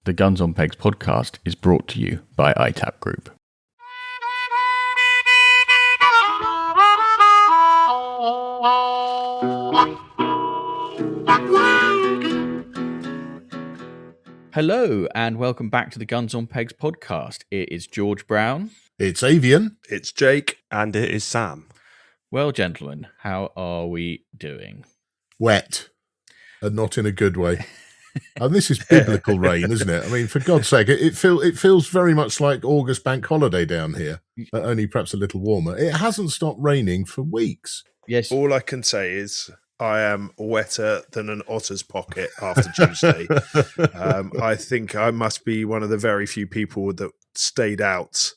The Guns on Pegs podcast is brought to you by ITAP Group. Hello and welcome back to the Guns on Pegs podcast. It is George Brown. It's Avian. It's Jake. And it is Sam. Well, gentlemen, how are we doing? Wet, and not in a good way. And this is biblical rain, isn't it? I mean, for God's sake, it feels very much like August bank holiday down here, only perhaps a little warmer. It hasn't stopped raining for weeks. Yes. All I can say is I am wetter than an otter's pocket after Tuesday. I think I must be one of the very few people that stayed out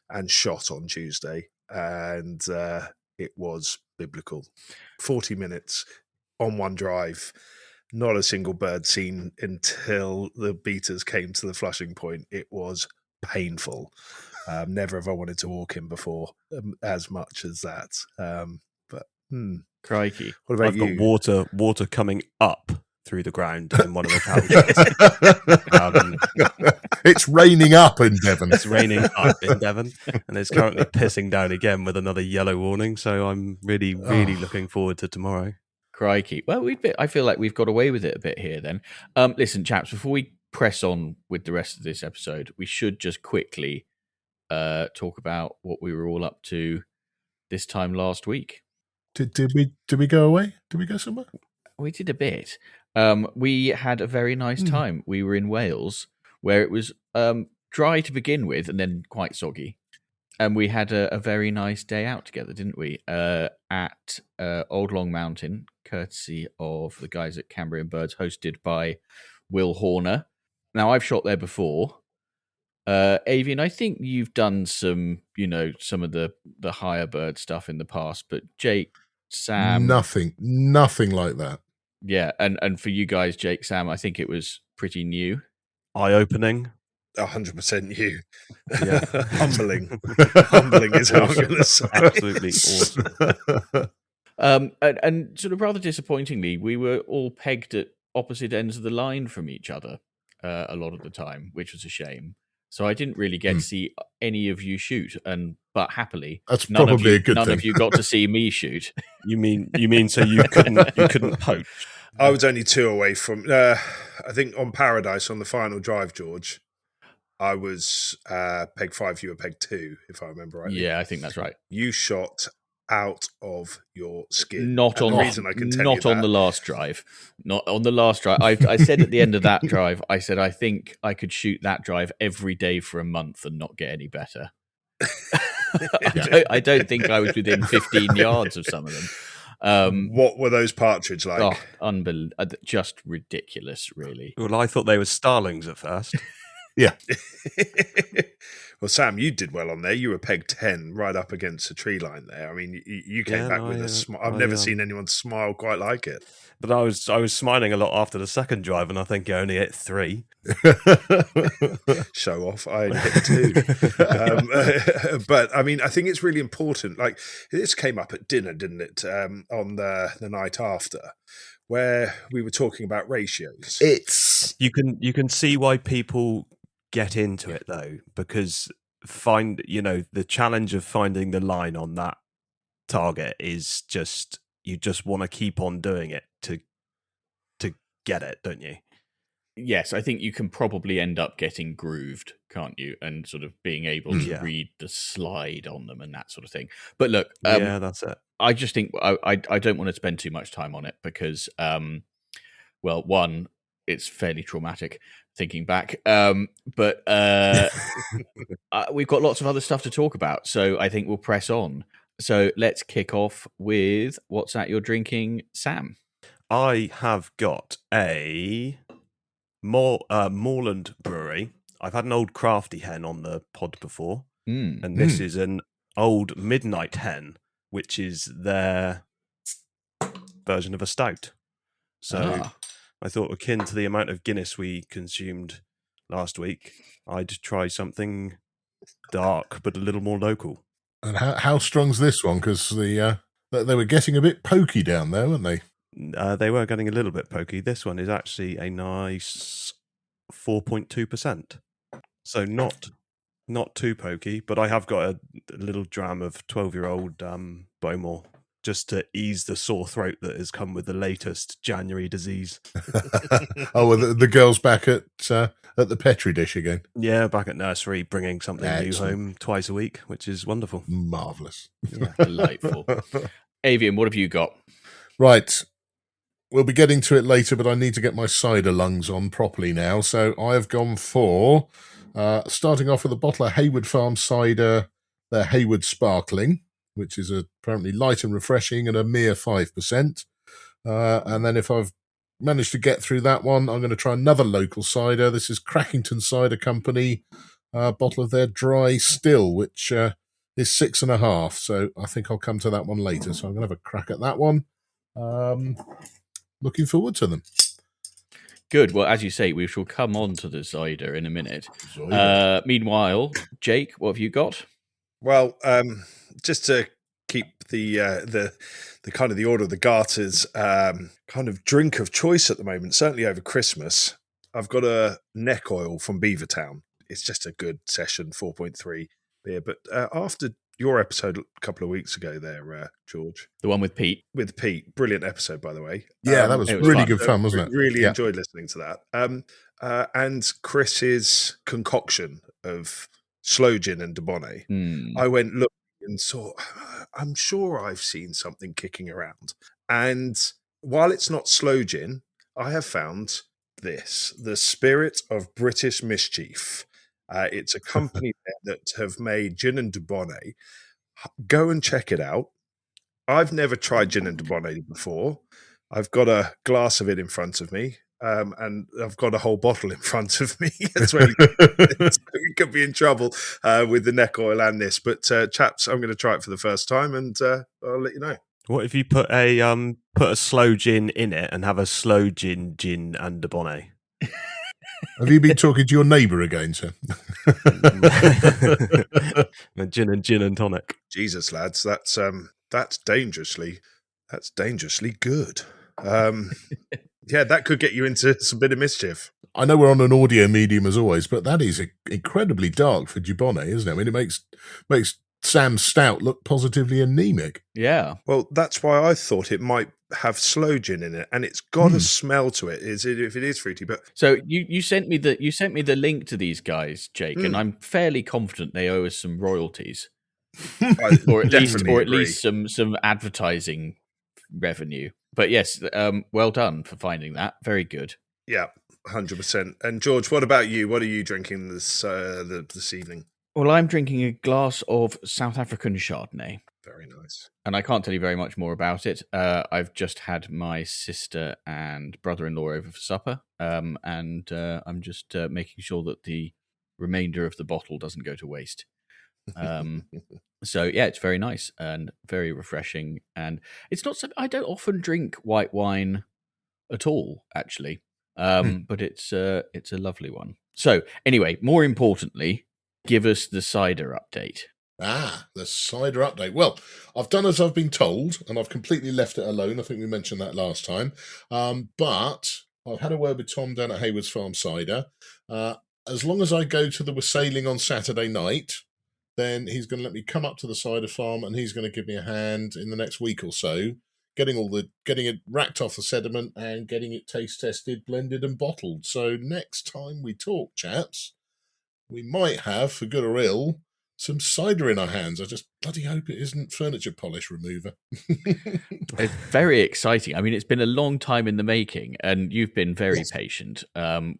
and shot on Tuesday, and it was biblical. 40 minutes on one drive. Not a single bird seen until the beaters came to the flushing point. It was painful. Never have I wanted to walk in before as much as that. Crikey. What about I've you? got water coming up through the ground in one of the couches. It's raining up in Devon. It's raining up in Devon, and it's currently pissing down again with another yellow warning. So I'm really looking forward to tomorrow. Crikey. Well, I feel like we've got away with it a bit here then. Listen, chaps, before we press on with the rest of this episode, we should just quickly talk about what we were all up to this time last week. Did we go away? Did we go somewhere? We did a bit. We had a very nice time. We were in Wales, where it was dry to begin with and then quite soggy. And we had a very nice day out together, didn't we? At Old Long Mountain, courtesy of the guys at Cambrian Birds, hosted by Will Horner. Now, I've shot there before. Avian, I think you've done some of the higher bird stuff in the past, but Jake, Sam... Nothing like that. Yeah, and for you guys, Jake, Sam, I think it was pretty new. Eye-opening. 100% you. Yeah. Humbling is how I'm going to say. Absolutely awesome. And sort of rather disappointingly, we were all pegged at opposite ends of the line from each other a lot of the time, which was a shame. So I didn't really get to see any of you shoot, but happily, that's probably a good thing. None of you got to see me shoot. You mean so you couldn't poach? I was only 2 away from. I think on Paradise on the final drive, George. I was peg 5, you were peg 2, if I remember right. Yeah, I think that's right. You shot out of your skin. Not on the last drive. Not on the last drive. I said at the end of that drive, I said I think I could shoot that drive every day for a month and not get any better. I don't think I was within 15 yards of some of them. What were those partridge like? Oh, unbelievable! Just ridiculous, really. Well, I thought they were starlings at first. Yeah. Well, Sam, you did well on there. You were peg 10 right up against the tree line there. I mean, you came back with a smile. I've never seen anyone smile quite like it. But I was smiling a lot after the second drive, and I think I only hit 3. Show off. I only hit 2. But, I mean, I think it's really important. Like, this came up at dinner, didn't it, on the night after, where we were talking about ratios. You can see why people get into it though, because the challenge of finding the line on that target is just you just want to keep on doing it to get it, don't you? Yes, I think you can probably end up getting grooved, can't you? And sort of being able to read the slide on them and that sort of thing. But look, yeah, that's it. I just think I don't want to spend too much time on it because, well, one, it's fairly traumatic thinking back, but we've got lots of other stuff to talk about, so I think we'll press on. So let's kick off with what's that you're drinking, Sam? I have got a Moorland Brewery. I've had an old crafty hen on the pod before, and this is an old midnight hen, which is their version of a stout. So I thought, akin to the amount of Guinness we consumed last week, I'd try something dark but a little more local. And how strong's this one? Because they were getting a bit pokey down there, weren't they? They were getting a little bit pokey. This one is actually a nice 4.2%. So not too pokey, but I have got a little dram of 12-year-old Bowmore just to ease the sore throat that has come with the latest January disease. Oh, well, the girl's back at the Petri dish again. Yeah, back at nursery, bringing something Excellent. new home twice a week, which is wonderful. Marvellous. Yeah, delightful. Avian, what have you got? Right. We'll be getting to it later, but I need to get my cider lungs on properly now. So I have gone for, starting off with a bottle of Hayward Farm cider, their Hayward Sparkling, which is apparently light and refreshing and a mere 5%. And then if I've managed to get through that one, I'm going to try another local cider. This is Crackington Cider Company, a bottle of their Dry Still, which is 6.5. So I think I'll come to that one later. So I'm going to have a crack at that one. Looking forward to them. Good. Well, as you say, we shall come on to the cider in a minute. Meanwhile, Jake, what have you got? Well, just to keep the kind of the order of the garters kind of drink of choice at the moment, certainly over Christmas, I've got a neck oil from Beavertown. It's just a good session 4.3 beer. But after your episode a couple of weeks ago there, George. The one with Pete. With Pete. Brilliant episode, by the way. Yeah, that was really fun. Good fun, wasn't it? Really enjoyed listening to that. And Chris's concoction of sloe gin and Dubonnet. I went looking and saw, I'm sure I've seen something kicking around. And while it's not sloe gin, I have found this, the Spirit of British Mischief. It's a company that have made gin and Dubonnet. Go and check it out. I've never tried gin and Dubonnet before. I've got a glass of it in front of me, and I've got a whole bottle in front of me. That's where we could be in trouble with the neck oil and this. But chaps, I'm going to try it for the first time, and I'll let you know. What if you put a slow gin in it and have a slow gin and Dubonnet? Have you been talking to your neighbour again, sir? Gin and tonic. Jesus, lads, that's dangerously good. Yeah, that could get you into some bit of mischief. I know we're on an audio medium as always, but that is incredibly dark for Dubonnet, isn't it? I mean, it makes Sam's stout look positively anemic. Yeah. Well, that's why I thought it might have sloe gin in it, and it's got a smell to it. If it is fruity, but so you sent me the link to these guys, Jake, and I'm fairly confident they owe us some royalties, or at least some advertising revenue. But yes, well done for finding that. Very good. Yeah, 100%. And George, what about you? What are you drinking this evening? Well, I'm drinking a glass of South African Chardonnay. Very nice. And I can't tell you very much more about it. I've just had my sister and brother-in-law over for supper, and I'm just making sure that the remainder of the bottle doesn't go to waste. So yeah, it's very nice and very refreshing. And it's not I don't often drink white wine at all, actually, but it's a lovely one. So anyway, more importantly, give us the cider update. The cider update. Well, I've done as I've been told, and I've completely left it alone. I think we mentioned that last time. But I've had a word with Tom down at Hayward's Farm Cider. As long as I go to the Wassailing on Saturday night, then he's going to let me come up to the cider farm, and he's going to give me a hand in the next week or so, getting it racked off the sediment and getting it taste tested, blended, and bottled. So next time we talk, chaps, we might have, for good or ill, some cider in our hands. I just bloody hope it isn't furniture polish remover. It's very exciting. I mean, it's been a long time in the making, and you've been very patient.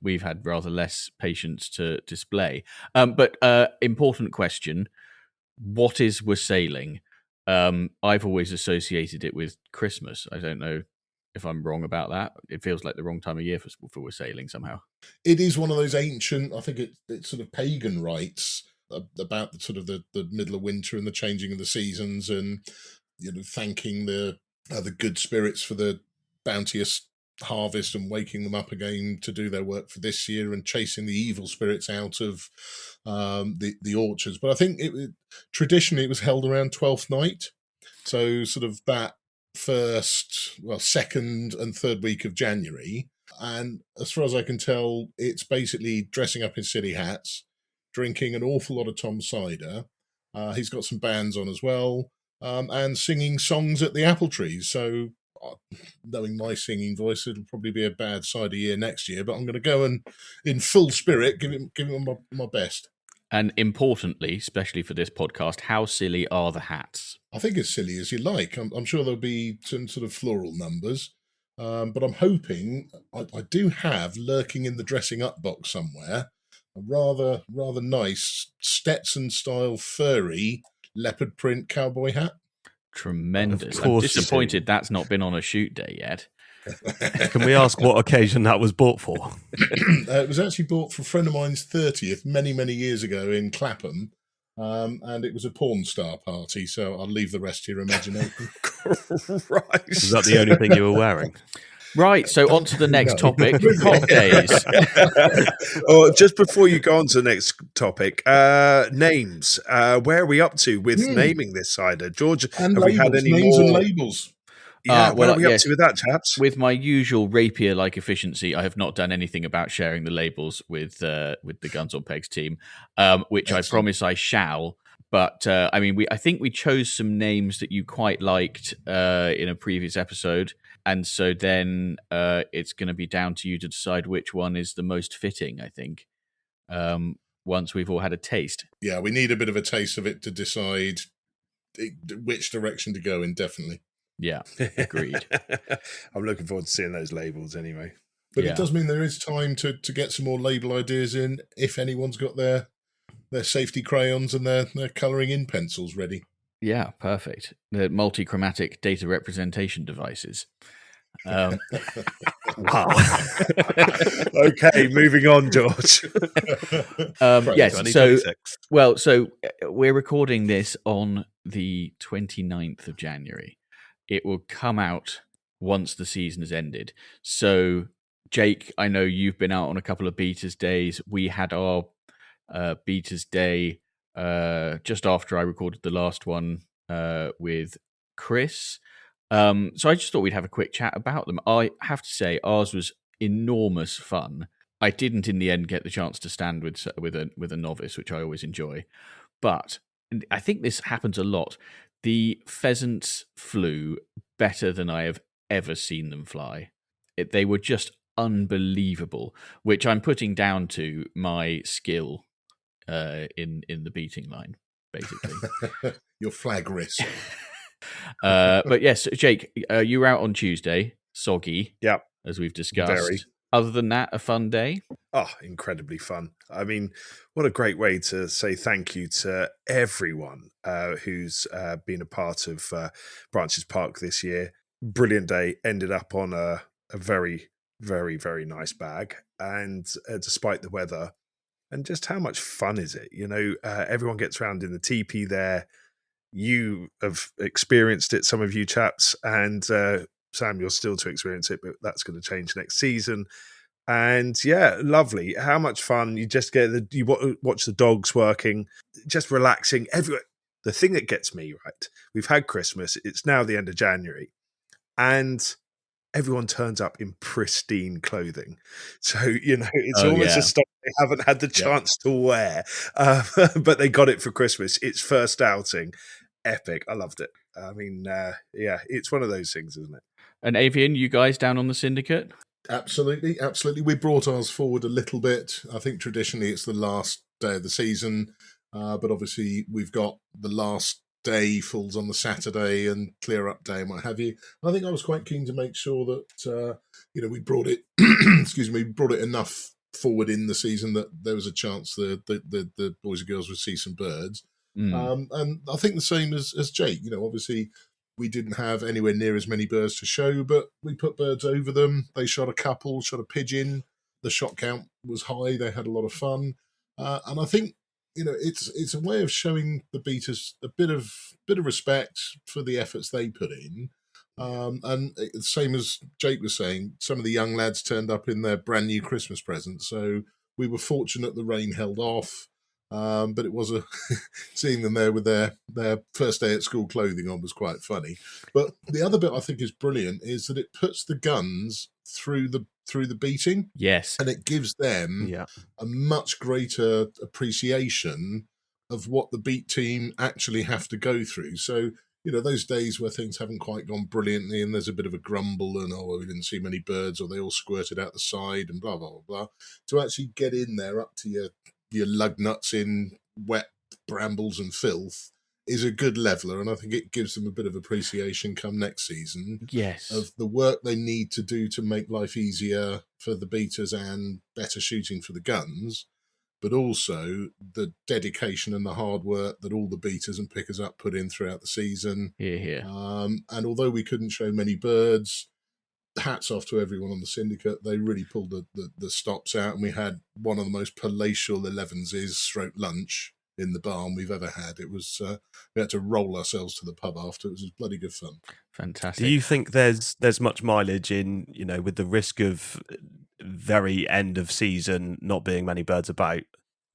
We've had rather less patience to display. But important question, what is Wassailing? I've always associated it with Christmas. I don't know if I'm wrong about that. It feels like the wrong time of year for Wassailing somehow. It is one of those ancient, I think it's sort of pagan rites about the sort of the middle of winter and the changing of the seasons, and thanking the good spirits for the bounteous harvest and waking them up again to do their work for this year, and chasing the evil spirits out of the orchards. But I think traditionally it was held around Twelfth Night, so sort of that second and third week of January. And as far as I can tell, it's basically dressing up in silly hats, drinking an awful lot of Tom cider. He's got some bands on as well, and singing songs at the apple trees. So, knowing my singing voice, it'll probably be a bad cider year next year. But I'm going to go and, in full spirit, give him my best. And importantly, especially for this podcast, how silly are the hats? I think as silly as you like. I'm sure there'll be some sort of floral numbers. But I'm hoping I do have lurking in the dressing up box somewhere a rather nice Stetson style furry leopard print cowboy hat. Tremendous. I'm disappointed that's not been on a shoot day yet. Can we ask what occasion that was bought for? It was actually bought for a friend of mine's 30th many years ago in Clapham. And it was a porn star party, so I'll leave the rest to your imagination. Right. Was that the only thing you were wearing? Right, so on to the next topic, hot days. Just before you go on to the next topic, names. Where are we up to with naming this cider? George, and have labels, we had any names more? and labels? Yeah, where are we up to with that, chaps? With my usual rapier-like efficiency, I have not done anything about sharing the labels with the Guns on Pegs team, which Excellent. I promise I shall. But I think we chose some names that you quite liked in a previous episode, and so then it's going to be down to you to decide which one is the most fitting. I think once we've all had a taste. Yeah, we need a bit of a taste of it to decide which direction to go in. Definitely. Yeah, agreed. I'm looking forward to seeing those labels anyway. But it does mean there is time to get some more label ideas in if anyone's got their safety crayons and their colouring in pencils ready. Yeah, perfect. The multi-chromatic data representation devices. Wow. Okay, moving on, George. Yes, so we're recording this on the 29th of January. It will come out once the season has ended. So, Jake, I know you've been out on a couple of beaters days. We had our beaters day just after I recorded the last one with Chris. So I just thought we'd have a quick chat about them. I have to say, ours was enormous fun. I didn't in the end get the chance to stand with a novice, which I always enjoy. But I think this happens a lot. The pheasants flew better than I have ever seen them fly. They were just unbelievable, which I'm putting down to my skill in the beating line, basically. Your flag wrist. But yes, Jake, you were out on Tuesday, soggy, as we've discussed. Very. Other than that, a fun day? Oh, incredibly fun. I mean, what a great way to say thank you to everyone who's been a part of Branches Park this year. Brilliant day. Ended up on a very, very, very nice bag. And despite the weather, and just how much fun is it? You know, everyone gets around in the teepee there. You have experienced it, some of you chaps, and Sam, you're still to experience it, but that's going to change next season. And yeah, lovely. How much fun. You just get you watch the dogs working, just relaxing everywhere. The thing that gets me, right, we've had Christmas, it's now the end of January, and everyone turns up in pristine clothing. So, you know, it's almost a stuff they haven't had the chance to wear, but they got it for Christmas. It's first outing. Epic. I loved it. I mean, it's one of those things, isn't it? And Avian, you guys down on the syndicate? Absolutely. We brought ours forward a little bit. I think traditionally it's the last day of the season, but obviously we've got the last day falls on the Saturday and clear up day and what have you. I think I was quite keen to make sure that we brought it brought it enough forward in the season that there was a chance the boys and girls would see some birds. And I think the same as Jake. You know, obviously we didn't have anywhere near as many birds to show, but we put birds over them. They shot a couple, shot a pigeon. The shot count was high. They had a lot of fun, and I think it's a way of showing the beaters a bit of respect for the efforts they put in. And same as Jake was saying, some of the young lads turned up in their brand new Christmas presents. So we were fortunate the rain held off. But it was seeing them there with their first day at school clothing on was quite funny. But the other bit I think is brilliant is that it puts the guns through the through the beating. Yes. And it gives them a much greater appreciation of what the beat team actually have to go through. So, those days where things haven't quite gone brilliantly and there's a bit of a grumble and, we didn't see many birds or they all squirted out the side and blah, blah, blah, blah. To actually get in there up to your lug nuts in wet brambles and filth is a good leveler, and I think it gives them a bit of appreciation come next season of the work they need to do to make life easier for the beaters and better shooting for the guns, but also the dedication and the hard work that all the beaters and pickers up put in throughout the season. And although we couldn't show many birds, hats off to everyone on the syndicate. They really pulled the stops out, and we had one of the most palatial 11s lunch in the barn we've ever had. It was we had to roll ourselves to the pub after. It was bloody good fun. Fantastic. Do you think there's much mileage in, with the risk of very end of season not being many birds about?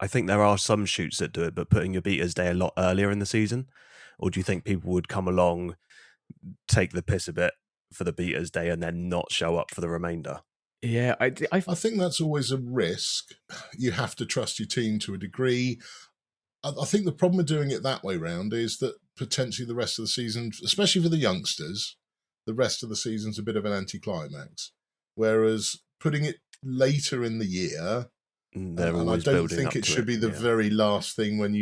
I think there are some shoots that do it, but putting your beaters day a lot earlier in the season, or do you think people would come along, take the piss a bit for the beaters day and then not show up for the remainder? Yeah, I think that's always a risk. You have to trust your team to a degree. I think the problem with doing it that way round is that potentially the rest of the season, especially for the youngsters, the rest of the season's a bit of an anticlimax. Whereas putting it later in the year, and I don't think it should be the very last thing when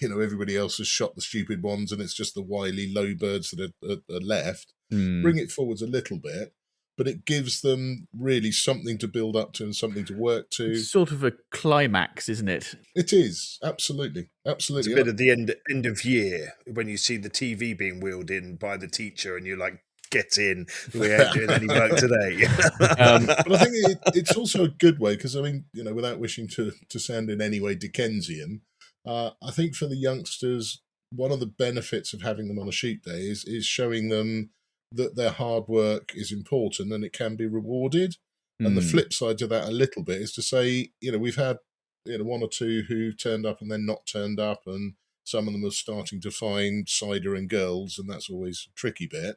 everybody else has shot the stupid ones and it's just the wily low birds that are left. Bring it forwards a little bit, but it gives them really something to build up to and something to work to. It's sort of a climax, isn't it? It is, absolutely. It's a bit of the end of year when you see the TV being wheeled in by the teacher and you're like, get in, we ain't doing any work today. But I think it's also a good way because, without wishing to sound in any way Dickensian, I think for the youngsters, one of the benefits of having them on a shoot day is showing them that their hard work is important and it can be rewarded. And the flip side to that a little bit is to say, we've had one or two who turned up and then not turned up, and some of them are starting to find cider and girls, and that's always a tricky bit.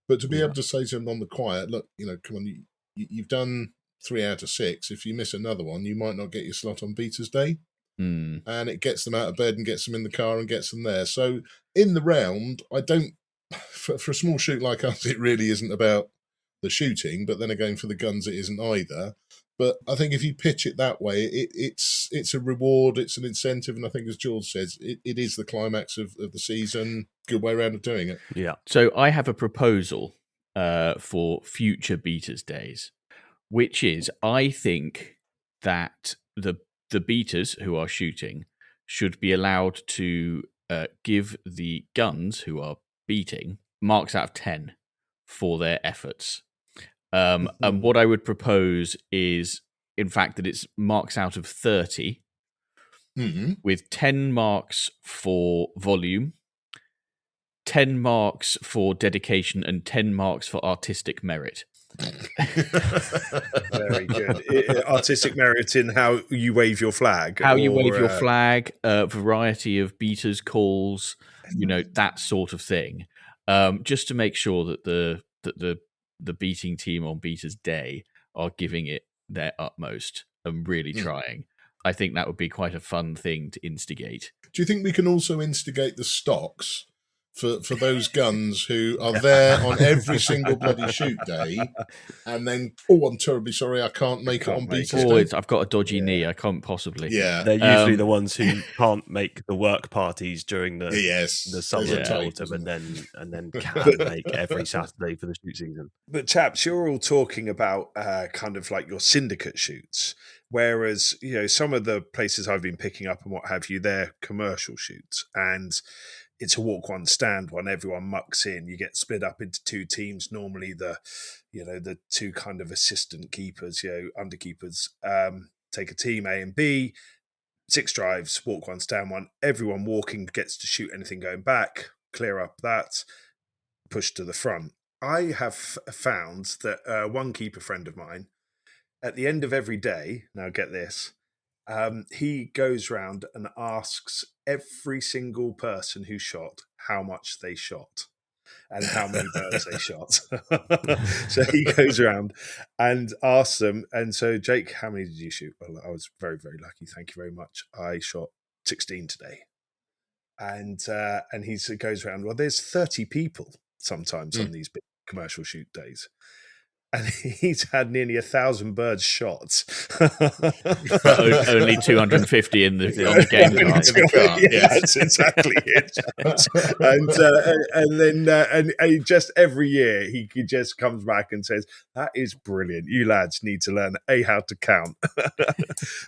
But to be able to say to them on the quiet, look, come on, you've done 3 out of 6. If you miss another one, you might not get your slot on Beaters Day. And it gets them out of bed and gets them in the car and gets them there. So in the round, I don't, for a small shoot like us, it really isn't about the shooting, but then again, for the guns, it isn't either. But I think if you pitch it that way, it's a reward, it's an incentive, and I think, as George says, it is the climax of the season. Good way around of doing it. Yeah. So I have a proposal for future Beaters Days, which is I think that the beaters who are shooting should be allowed to give the guns who are beating marks out of 10 for their efforts. And what I would propose is, in fact, that it's marks out of 30, with 10 marks for volume, 10 marks for dedication, and 10 marks for artistic merit. Very good. Artistic merit in how you wave your flag. How you wave your flag, variety of beaters calls, that sort of thing. Just to make sure that the beating team on Beaters Day are giving it their utmost and really trying. I think that would be quite a fun thing to instigate. Do you think we can also instigate the stocks for those guns who are there on every single bloody shoot day, and then, I'm terribly sorry, I can't make it on Beaters Day? I've got a dodgy knee, I can't possibly. Yeah, they're usually the ones who can't make the work parties during the summer and autumn, and then can make every Saturday for the shoot season. But chaps, you're all talking about kind of like your syndicate shoots, whereas some of the places I've been picking up and what have you, they're commercial shoots, and it's a walk one, stand one. Everyone mucks in. You get split up into 2 teams. Normally, the 2 kind of assistant keepers, underkeepers, take a team A and B. 6 drives, walk one, stand one. Everyone walking gets to shoot anything going back. Clear up that. Push to the front. I have found that one keeper friend of mine, at the end of every day, now get this, he goes round and asks every single person who shot how much they shot. and how many birds they shot. So he goes around and asks them. And so, Jake, how many did you shoot? Well, I was very, very lucky. Thank you very much. I shot 16 today. And he goes around, well, there's 30 people sometimes on these big commercial shoot days. And he's had nearly 1,000 birds shot. But only 250 on the game card. Yeah, that's exactly it. And he just every year he just comes back and says, "That is brilliant. You lads need to learn how to count."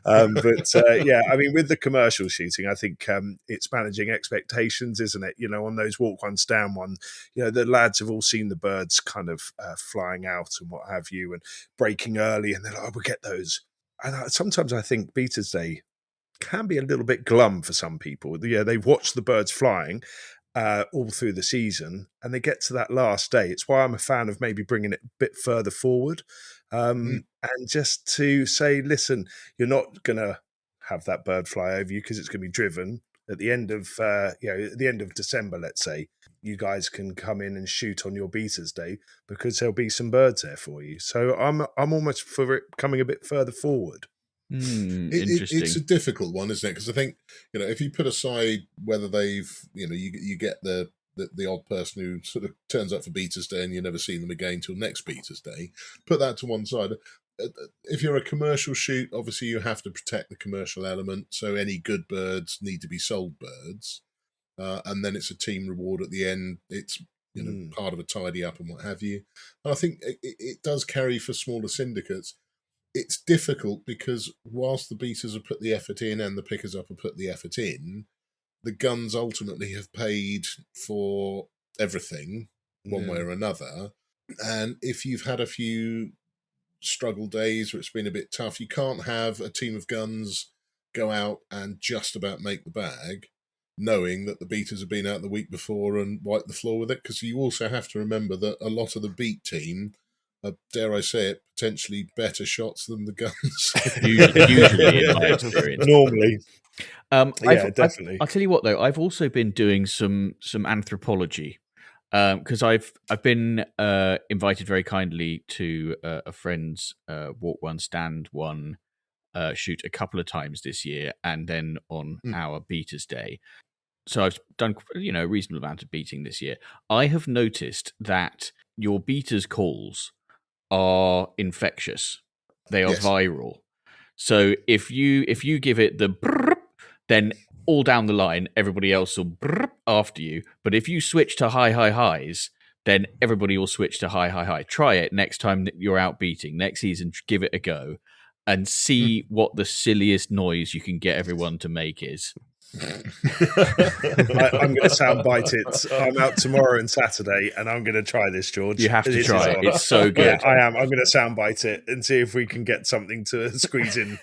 Yeah, I mean, with the commercial shooting, I think it's managing expectations, isn't it? You know, on those walk one, stand one, you know, the lads have all seen the birds kind of flying out and what have you, and breaking early, and they're like, "Oh, we'll get those." And sometimes I think Beaters Day can be a little bit glum for some people. Yeah, they've watched the birds flying all through the season, and they get to that last day. It's why I'm a fan of maybe bringing it a bit further forward, and just to say, listen, you're not going to have that bird fly over you because it's going to be driven at the end of at the end of December, let's say. You guys can come in and shoot on your Beaters Day because there'll be some birds there for you. So I'm almost for it coming a bit further forward. Interesting. It's a difficult one, isn't it? Because I think, you know, if you put aside whether they've, you know, you get the odd person who sort of turns up for Beaters Day and you never see them again till next Beaters Day, put that to one side. If you're a commercial shoot, obviously you have to protect the commercial element. So any good birds need to be sold birds. And then it's a team reward at the end. It's, you know, part of a tidy up and what have you. And I think it does carry for smaller syndicates. It's difficult because whilst the beaters have put the effort in and the pickers up have put the effort in, the guns ultimately have paid for everything one way or another. And if you've had a few struggle days where it's been a bit tough, you can't have a team of guns go out and just about make the bag, knowing that the beaters have been out the week before and wiped the floor with it, because you also have to remember that a lot of the beat team are, dare I say it, potentially better shots than the guns. Usually, in my experience. Normally. Definitely. I'll tell you what, though, I've also been doing some anthropology, because I've been invited very kindly to a friend's walk one, stand one shoot a couple of times this year, and then on our Beaters Day. So I've done, you know, a reasonable amount of beating this year. I have noticed that your beaters calls are infectious. They are viral. So if you give it the brrr, then all down the line, everybody else will brrr after you. But if you switch to high highs, then everybody will switch to high. Try it next time that you're out beating. Next season, give it a go and see what the silliest noise you can get everyone to make is. I'm going to soundbite it. I'm out tomorrow and Saturday, and I'm going to try this, George. You have to try it. It's so good. Yeah, I am. I'm going to soundbite it and see if we can get something to squeeze in.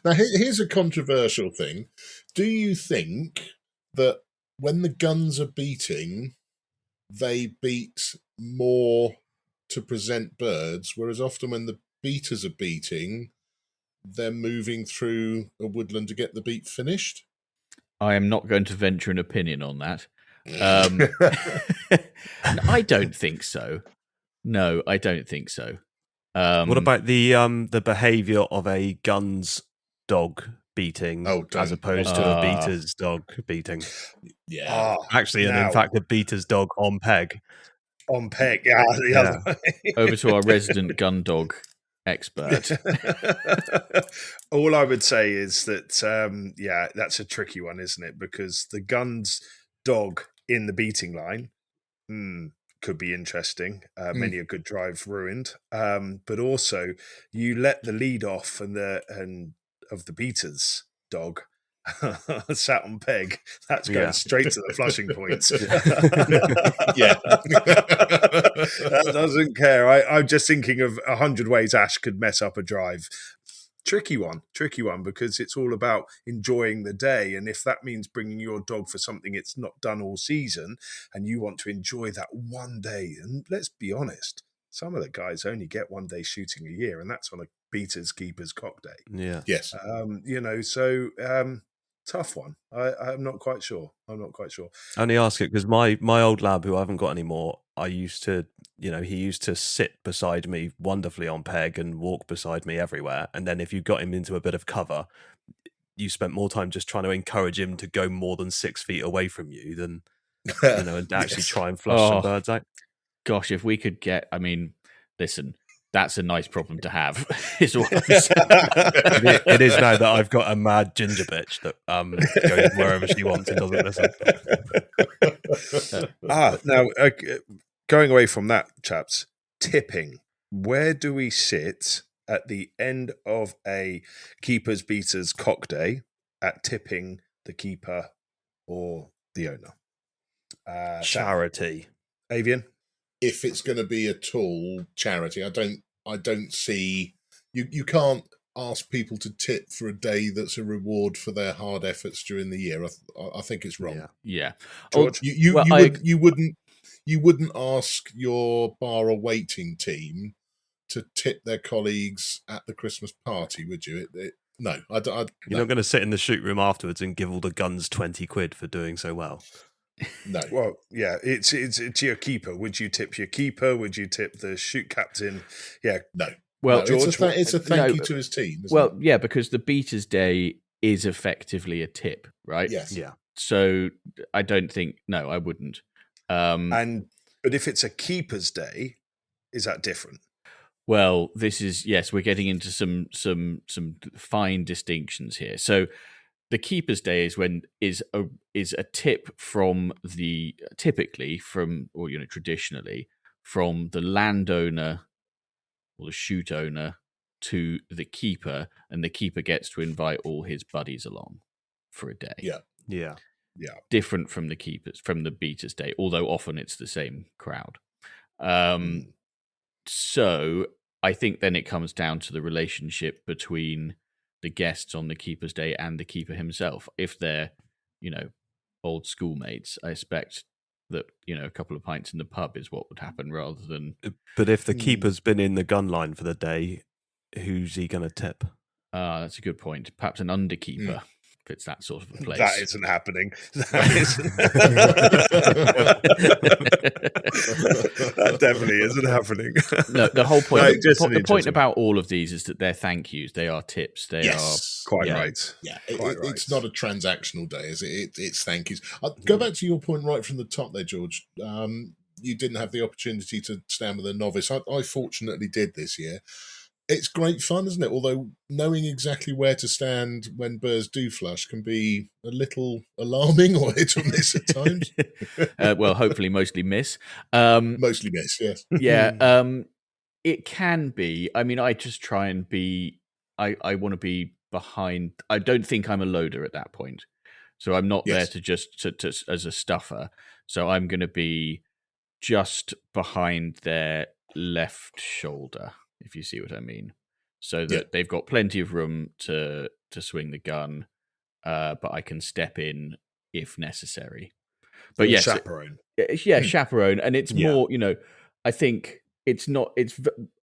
Now, here's a controversial thing. Do you think that when the guns are beating, they beat more to present birds, whereas often when the beaters are beating, they're moving through a woodland to get the beat finished? I am not going to venture an opinion on that. I don't think so. No, I don't think so. What about the behaviour of a gun's dog beating as opposed to a beater's dog beating? Yeah. Actually, and in fact, a beater's dog on peg. On peg, the other way. Over to our resident gun dog expert. All I would say is that that's a tricky one, isn't it? Because the gun's dog in the beating line could be interesting. Many a good drive ruined, but also you let the lead off and of the beater's dog sat on peg. That's going straight to the flushing points. That doesn't care. I'm just thinking of 100 ways Ash could mess up a drive. Tricky one, because it's all about enjoying the day. And if that means bringing your dog for something it's not done all season, and you want to enjoy that one day, and let's be honest, some of the guys only get 1 day shooting a year, and that's on a beaters keepers cock day. Yes. Tough one. I'm not quite sure. I only ask it because my old lab, who I haven't got anymore, he used to sit beside me wonderfully on peg and walk beside me everywhere. And then if you got him into a bit of cover, you spent more time just trying to encourage him to go more than 6 feet away from you than, and actually try and flush some birds out. Gosh, if we could get, listen, that's a nice problem to have. Is what I'm saying. It is now that I've got a mad ginger bitch that goes wherever she wants and doesn't listen. Now, going away from that, chaps, tipping. Where do we sit at the end of a keepers beaters cock day at tipping the keeper or the owner? Charity. Avian? If it's going to be at all charity, I don't see you can't ask people to tip for a day that's a reward for their hard efforts during the year. I think it's wrong. Yeah. George, you wouldn't ask your bar or waiting team to tip their colleagues at the Christmas party, would you? No, You're not going to sit in the shoot room afterwards and give all the guns 20 quid for doing so well. No. Well, yeah, it's your keeper. Would you tip your keeper? Would you tip the shoot captain? Yeah, no. Well, no, George, it's a thank you to his team. Well, yeah, because the beaters day is effectively a tip, right? Yes. Yeah. So I don't think I wouldn't. But if it's a keeper's day, is that different? Well, we're getting into some fine distinctions here. So the keeper's day is a tip traditionally from the landowner or the shoot owner to the keeper, and the keeper gets to invite all his buddies along for a day. Yeah. Different from the beaters day, although often it's the same crowd. So I think then it comes down to the relationship between the guests on the keeper's day and the keeper himself. If they're, old schoolmates, I expect that, a couple of pints in the pub is what would happen rather than... But if the keeper's been in the gun line for the day, who's he going to tip? That's a good point. Perhaps an underkeeper. If it's that sort of a place. That isn't happening. That definitely isn't happening. No, the whole point. No, the point about all of these is that they're thank yous. They are tips. They are quite right. Yeah, it's not a transactional day, is it? It's thank yous. I'll go back to your point right from the top there, George. You didn't have the opportunity to stand with a novice. I fortunately did this year. It's great fun, isn't it? Although knowing exactly where to stand when birds do flush can be a little alarming or hit or miss at times. Well, hopefully mostly miss. Mostly miss, yes. Yeah, it can be. I just try and be... I want to be behind... I don't think I'm a loader at that point. So I'm not there to just to as a stuffer. So I'm going to be just behind their left shoulder, if you see what I mean, so that they've got plenty of room to swing the gun, but I can step in if necessary. But yes, chaperone. Chaperone, and it's more, I think it's not. It's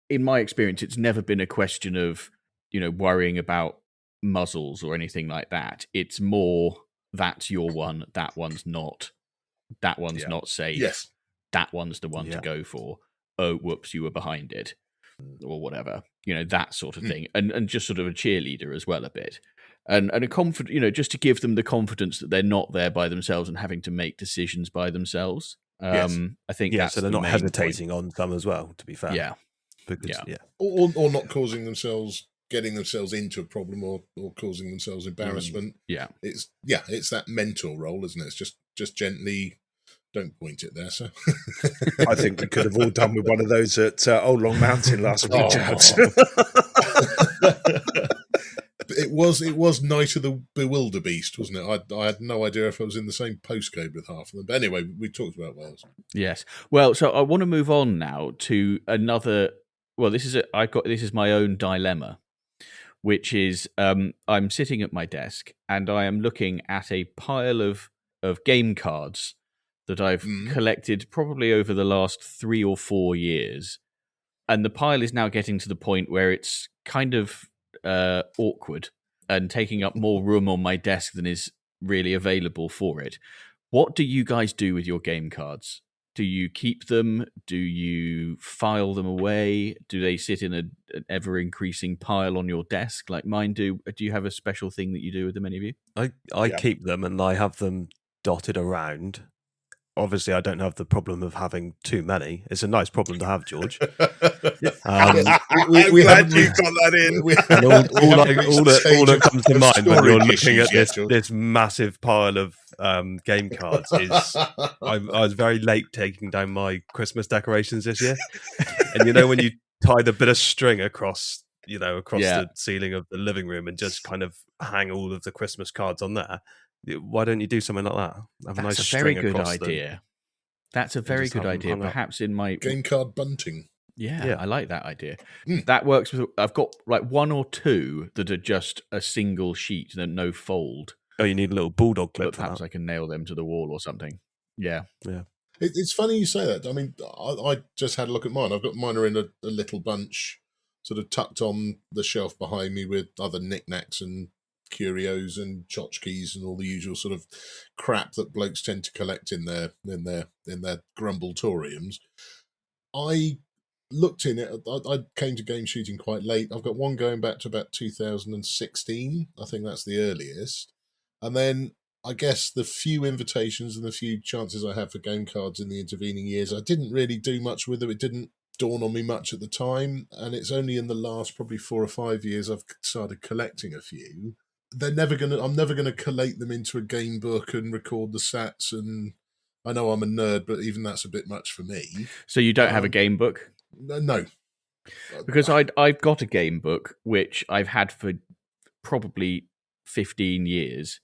in my experience, it's never been a question of worrying about muzzles or anything like that. It's more that's your one, that one's not, that one's not safe. Yes, that one's the one to go for. Oh, whoops, you were behind it. Or whatever, that sort of thing, and just sort of a cheerleader as well a bit, and a confident, just to give them the confidence that they're not there by themselves and having to make decisions by themselves. I think that's so they're the not main hesitating point. on some as well. To be fair, or not getting themselves into a problem or causing themselves embarrassment. It's that mentor role, isn't it? It's just gently. Don't point it there, sir. I think we could have all done with one of those at Old Long Mountain last week, chaps. It was Night of the Bewilderbeast, wasn't it? I had no idea if I was in the same postcode with half of them. But anyway, we talked about Wales. Yes. Well, so I want to move on now to another. Well, this is my own dilemma, which is I'm sitting at my desk and I am looking at a pile of game cards that I've collected probably over the last 3 or 4 years. And the pile is now getting to the point where it's kind of awkward. and taking up more room on my desk than is really available for it. What do you guys do with your game cards? Do you keep them? Do you file them away? Do they sit in an ever-increasing pile on your desk like mine do? Do you have a special thing that you do with them, any of you? I keep them, and I have them dotted around. Obviously, I don't have the problem of having too many. It's a nice problem to have, George. I'm glad you got that in. All that comes to mind when you're looking at this massive pile of game cards is I was very late taking down my Christmas decorations this year. And when you tie the bit of string across the ceiling of the living room and just kind of hang all of the Christmas cards on there, why don't you do something like that? Have That's a very nice good string idea. That's a very good idea. Perhaps in my game card bunting. Yeah, I like that idea. That works with. I've got like one or two that are just a single sheet and no fold. Oh, you need a little bulldog clip. But perhaps I can nail them to the wall or something. Yeah. It's funny you say that. I mean, I just had a look at mine. I've got mine are in a little bunch, sort of tucked on the shelf behind me with other knickknacks and curios and tchotchkes and all the usual sort of crap that blokes tend to collect in their grumble-toriums. I looked in it. I came to game shooting quite late. I've got one going back to about 2016. I think that's the earliest. And then I guess the few invitations and the few chances I had for game cards in the intervening years, I didn't really do much with them. It didn't dawn on me much at the time. And it's only in the last probably 4 or 5 years I've started collecting a few. I'm never gonna collate them into a game book and record the stats. And I know I'm a nerd, but even that's a bit much for me. So you don't have a game book? No, because I've got a game book which I've had for probably 15 years,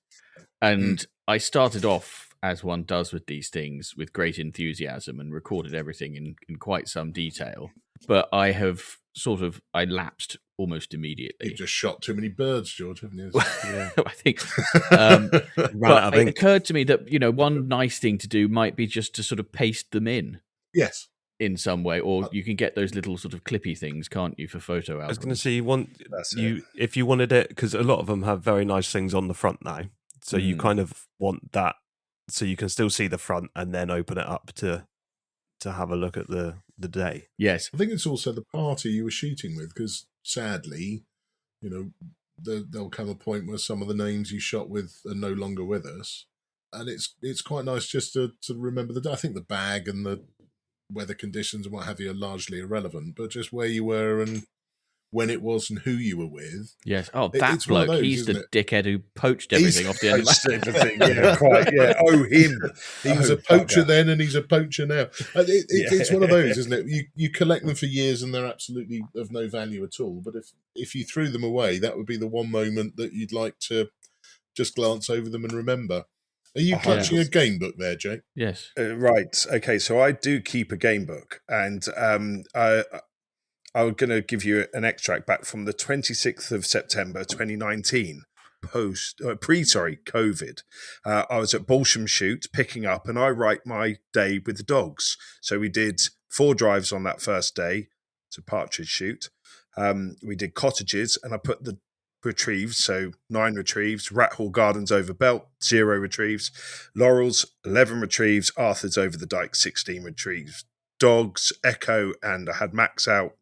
and I started off, as one does with these things, with great enthusiasm and recorded everything in quite some detail. But I have I lapsed almost immediately. You've just shot too many birds, George, haven't you? I think. But it occurred to me that, one nice thing to do might be just to sort of paste them in. Yes. In some way, or you can get those little sort of clippy things, can't you, for photo albums? I was going to say, if you wanted it, because a lot of them have very nice things on the front now, so you kind of want that, so you can still see the front and then open it up to have a look at the day. Yes, I think it's also the party you were shooting with, because sadly, there'll come a point where some of the names you shot with are no longer with us, and it's quite nice just to remember the day. I think the bag and the weather conditions and what have you are largely irrelevant, but just where you were and when it was and who you were with. Yes. Oh, that bloke, those, he's the dickhead who poached everything off the end of everything. Yeah, quite. Yeah. Oh, him. He was a poacher then and he's a poacher now. It's one of those, isn't it? You collect them for years and they're absolutely of no value at all. But if you threw them away, that would be the one moment that you'd like to just glance over them and remember. Are you clutching a game book there, Jake? Yes. Right. Okay. So I do keep a game book, and I'm going to give you an extract back from the 26th of September 2019, pre-COVID. I was at Balsham Shoot picking up, and I write my day with the dogs. So we did 4 drives on that first day. It's a partridge shoot. We did cottages, and I put the retrieves, so 9 retrieves, Rat Hall Gardens over Belt, 0 retrieves, Laurels, 11 retrieves, Arthur's over the Dyke, 16 retrieves, dogs, Echo, and I had Max out,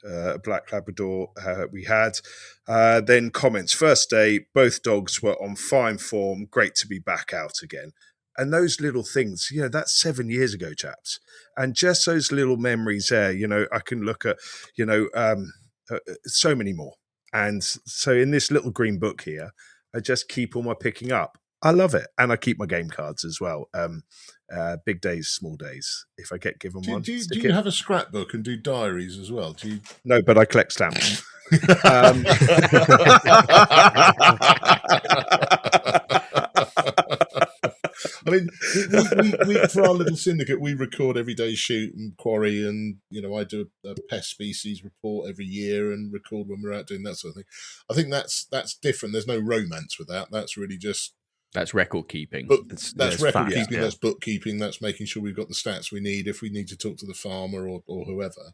a black Labrador we had. Then comments, first day, both dogs were on fine form, great to be back out again. And those little things, that's 7 years ago, chaps. And just those little memories there, I can look at, so many more. And so in this little green book here, I just keep all my picking up. I love it. And I keep my game cards as well. Big days, small days, if I get given one. Do you have a scrapbook and do diaries as well? No, but I collect stamps. I mean, we for our little syndicate, we record every day's shoot and quarry, and I do a pest species report every year and record when we're out doing that sort of thing. I think that's different. There's no romance with that. That's really just record keeping. That's record keeping. That's bookkeeping. That's making sure we've got the stats we need if we need to talk to the farmer or whoever.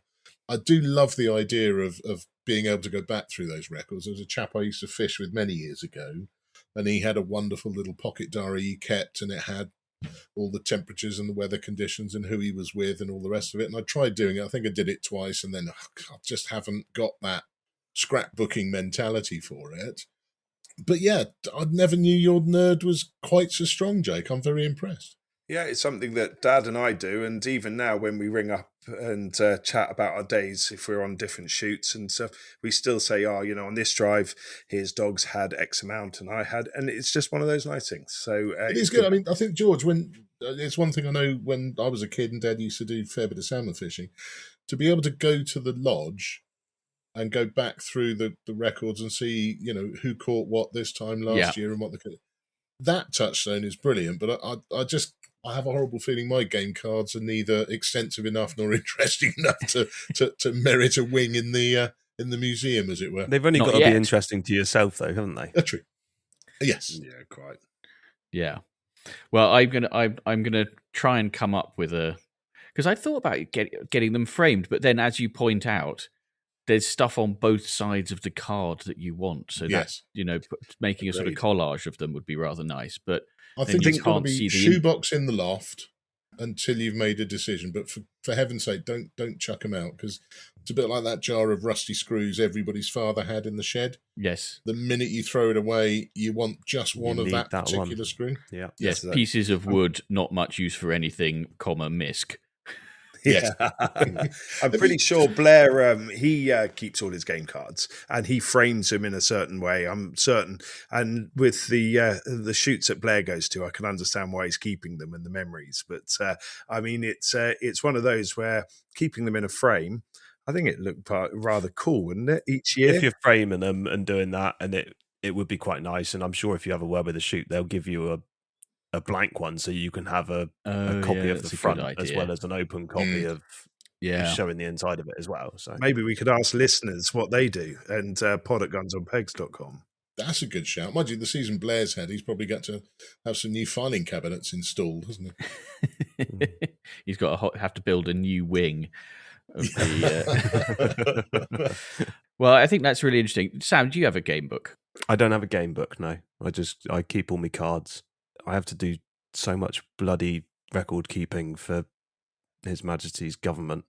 I do love the idea of being able to go back through those records. There was a chap I used to fish with many years ago, and he had a wonderful little pocket diary he kept, and it had all the temperatures and the weather conditions and who he was with and all the rest of it. And I tried doing it. I think I did it twice, and then I just haven't got that scrapbooking mentality for it. But yeah, I never knew your nerd was quite so strong, Jake. I'm very impressed. Yeah, it's something that Dad and I do, and even now when we ring up and chat about our days, if we're on different shoots and stuff, we still say, "Oh, on this drive, his dogs had X amount, and I had," and it's just one of those nice things. So it is good. I mean, I think George, when it's one thing I know when I was a kid and Dad used to do a fair bit of salmon fishing, to be able to go to the lodge and go back through the records and see, who caught what this time last year and what that touchstone is brilliant. But I have a horrible feeling my game cards are neither extensive enough nor interesting enough to merit a wing in the museum, as it were. They've only got to be interesting to yourself, though, haven't they? That's true. Yes. Yeah, quite. Yeah. Well, I'm gonna try and come up with because I thought about getting them framed, but then as you point out, there's stuff on both sides of the card that you want. So yes, making a sort of collage of them would be rather nice. But I think it's got to be shoebox in the loft until you've made a decision. But for heaven's sake, don't chuck them out, because it's a bit like that jar of rusty screws everybody's father had in the shed. Yes. The minute you throw it away, you want just one of that particular screw. Yeah. Yes. Pieces of wood, not much use for anything, misc. Yes. I'm pretty sure Blair, he keeps all his game cards and he frames them in a certain way, I'm certain. And with the shoots that Blair goes to, I can understand why he's keeping them and the memories. But I mean, it's one of those where keeping them in a frame, I think it looked rather cool, wouldn't it, each year? If you're framing them and doing that, and it would be quite nice. And I'm sure if you have a word with a shoot, they'll give you a blank one, so you can have a copy of the front as well as an open copy of showing the inside of it as well. So maybe we could ask listeners what they do, and pod@gunsonpegs.com. That's a good shout. Mind you, the season Blair's had, he's probably got to have some new filing cabinets installed, hasn't he? He's got to have to build a new wing of the Well, I think that's really interesting. Sam, do you have a game book? I don't have a game book, no. I keep all my cards. I have to do so much bloody record keeping for His Majesty's government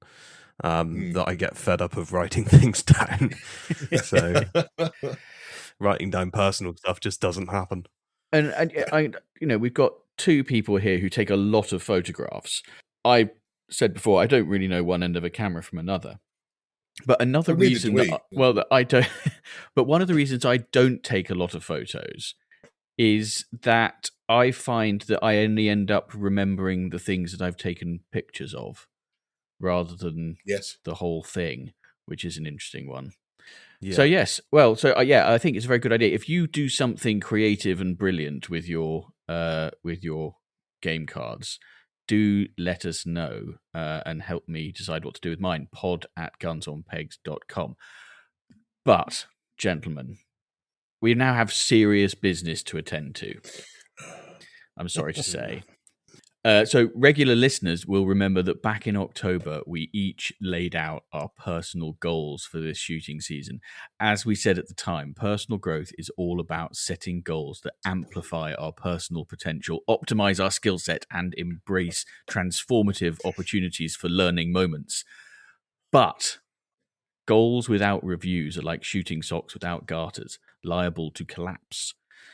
that I get fed up of writing things down. So writing down personal stuff just doesn't happen. And we've got two people here who take a lot of photographs. I said before, I don't really know one end of a camera from another. But another reason that I don't, but one of the reasons I don't take a lot of photos is that I find that I only end up remembering the things that I've taken pictures of rather than the whole thing, which is an interesting one. Yeah. So yes, well, I think it's a very good idea. If you do something creative and brilliant with your game cards, do let us know and help me decide what to do with mine. pod@gunsonpegs.com. But, gentlemen, we now have serious business to attend to. I'm sorry to say. So regular listeners will remember that back in October, we each laid out our personal goals for this shooting season. As we said at the time, personal growth is all about setting goals that amplify our personal potential, optimize our skill set, and embrace transformative opportunities for learning moments. But goals without reviews are like shooting socks without garters, liable to collapse.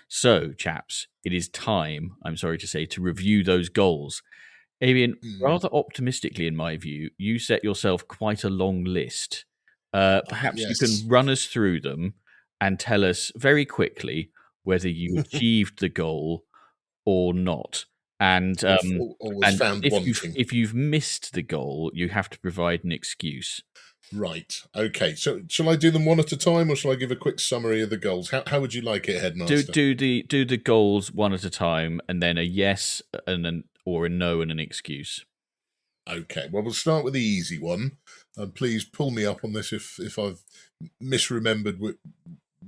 So, chaps, it is time, I'm sorry to say, to review those goals. Avian, rather optimistically in my view, you set yourself quite a long list. Perhaps you can run us through them and tell us very quickly whether you achieved the goal or not. And if you've missed the goal, you have to provide an excuse. Right. Okay. So, shall I do them one at a time, or shall I give a quick summary of the goals? How would you like it, Headmaster? Do the goals one at a time, and then a yes or a no and an excuse. Okay. Well, we'll start with the easy one. Please pull me up on this if I've misremembered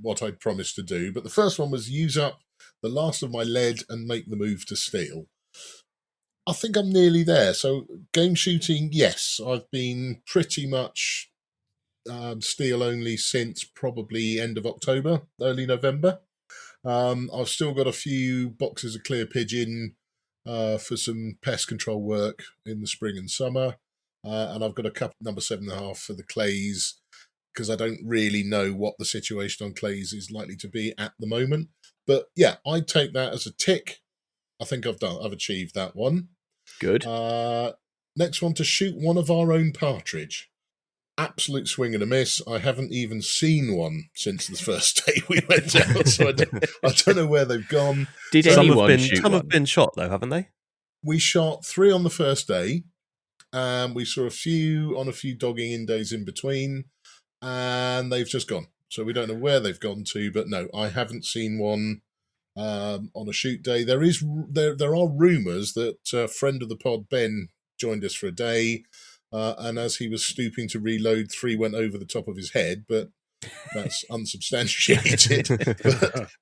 what I promised to do. But the first one was use up the last of my lead and make the move to steel. I think I'm nearly there. So game shooting, yes, I've been pretty much steel only since probably end of October, early November. I've still got a few boxes of clear pigeon for some pest control work in the spring and summer. And I've got a couple number 7.5 for the clays, because I don't really know what the situation on clays is likely to be at the moment. But yeah, I'd take that as a tick. I think I've achieved that one. Good. Next one, to shoot one of our own partridge. Absolute swing and a miss. I haven't even seen one since the first day we went out, so I don't know where they've gone. Did So anyone shoot some one? have been shot though, haven't they? We shot 3 on the first day, and we saw a few on a few dogging in days in between, and they've just gone. So we don't know where they've gone to, but no, I haven't seen one on a shoot day. There are rumours that a friend of the pod, Ben, joined us for a day, and as he was stooping to reload, 3 went over the top of his head, but that's unsubstantiated.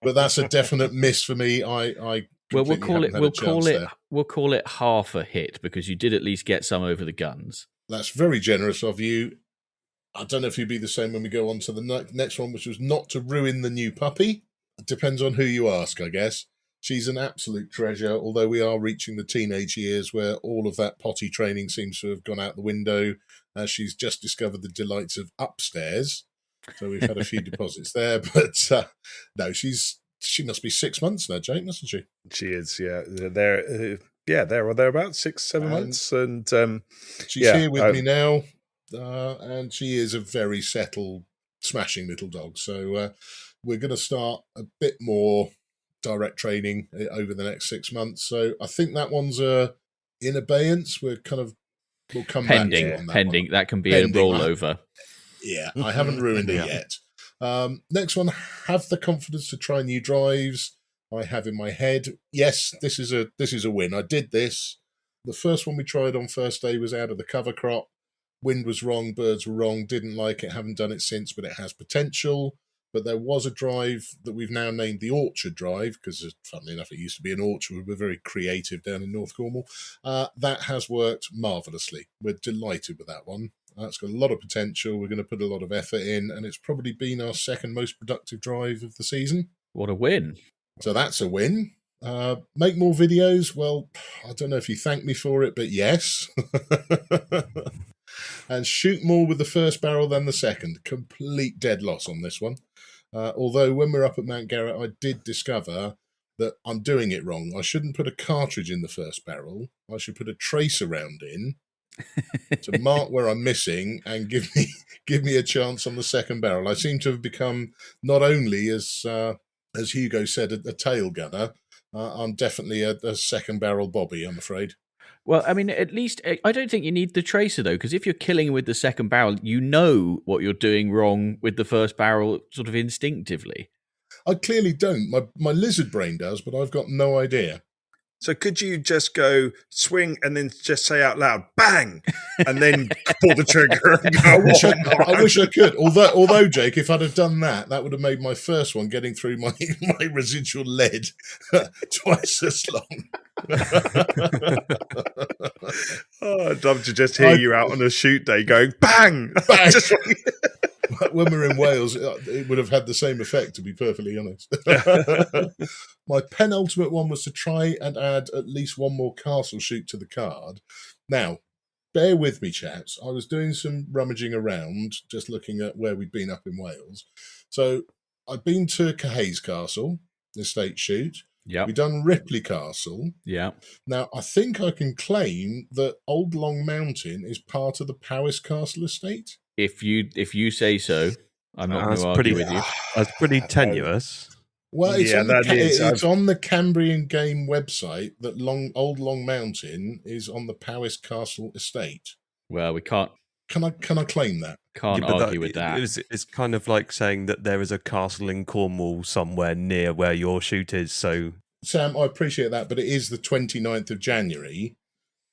but that's a definite miss for me. We'll call it half a hit, because you did at least get some over the guns. That's very generous of you. I don't know if you'd be the same when we go on to the next one, which was not to ruin the new puppy. It depends on who you ask, I guess. She's an absolute treasure, although we are reaching the teenage years where all of that potty training seems to have gone out the window, as she's just discovered the delights of upstairs. So we've had a few deposits there, but no, she must be 6 months now, Jake, mustn't she? She is, yeah. They're about 6-7 months, and she's here with me now, and she is a very settled, smashing little dog. So we're going to start a bit more direct training over the next 6 months. So I think that one's in abeyance. We'll come back to you on that pending. one. That can be a rollover. Yeah, I haven't ruined it yet. Next one, have the confidence to try new drives. I have in my head, yes, this is a win. I did this. The first one we tried on first day was out of the cover crop. Wind was wrong, birds were wrong, didn't like it, haven't done it since, but it has potential. But there was a drive that we've now named the Orchard Drive, because funnily enough, it used to be an orchard. We were very creative down in North Cornwall. That has worked marvellously. We're delighted with that one. It's got a lot of potential. We're going to put a lot of effort in, and it's probably been our second most productive drive of the season. What a win. So that's a win. Make more videos. Well, I don't know if you thank me for it, but yes. And shoot more with the first barrel than the second. Complete dead loss on this one. Although when we're up at Mount Garrett, I did discover that I'm doing it wrong. I shouldn't put a cartridge in the first barrel. I should put a tracer round in to mark where I'm missing and give me a chance on the second barrel. I seem to have become not only, as Hugo said, a tail gunner. I'm definitely a second barrel Bobby, I'm afraid. Well, I mean, at least I don't think you need the tracer, though, because if you're killing with the second barrel, you know what you're doing wrong with the first barrel sort of instinctively. I clearly don't. My lizard brain does, but I've got no idea. So could you just go swing and then just say out loud, bang, and then pull the trigger and go, I wish I could. Although, Jake, if I'd have done that, that would have made my first one getting through my residual lead twice as long. I'd love to just hear you out on a shoot day going, bang, bang. When we were in Wales, it would have had the same effect, to be perfectly honest. My penultimate one was to try and add at least one more castle shoot to the card. Now, bear with me, chaps. I was doing some rummaging around, just looking at where we'd been up in Wales. So I've been to Cahays Castle, estate shoot. Yeah. We've done Ripley Castle. Yeah. Now, I think I can claim that Old Long Mountain is part of the Powys Castle estate. If you say so, I'm not going to argue with you. That's pretty tenuous. Well, it's on the Cambrian Game website that Old Long Mountain is on the Powys Castle estate. Well, we can't. Can I claim that? Can't argue with that. It's kind of like saying that there is a castle in Cornwall somewhere near where your shoot is. So, Sam, I appreciate that, but it is the 29th of January.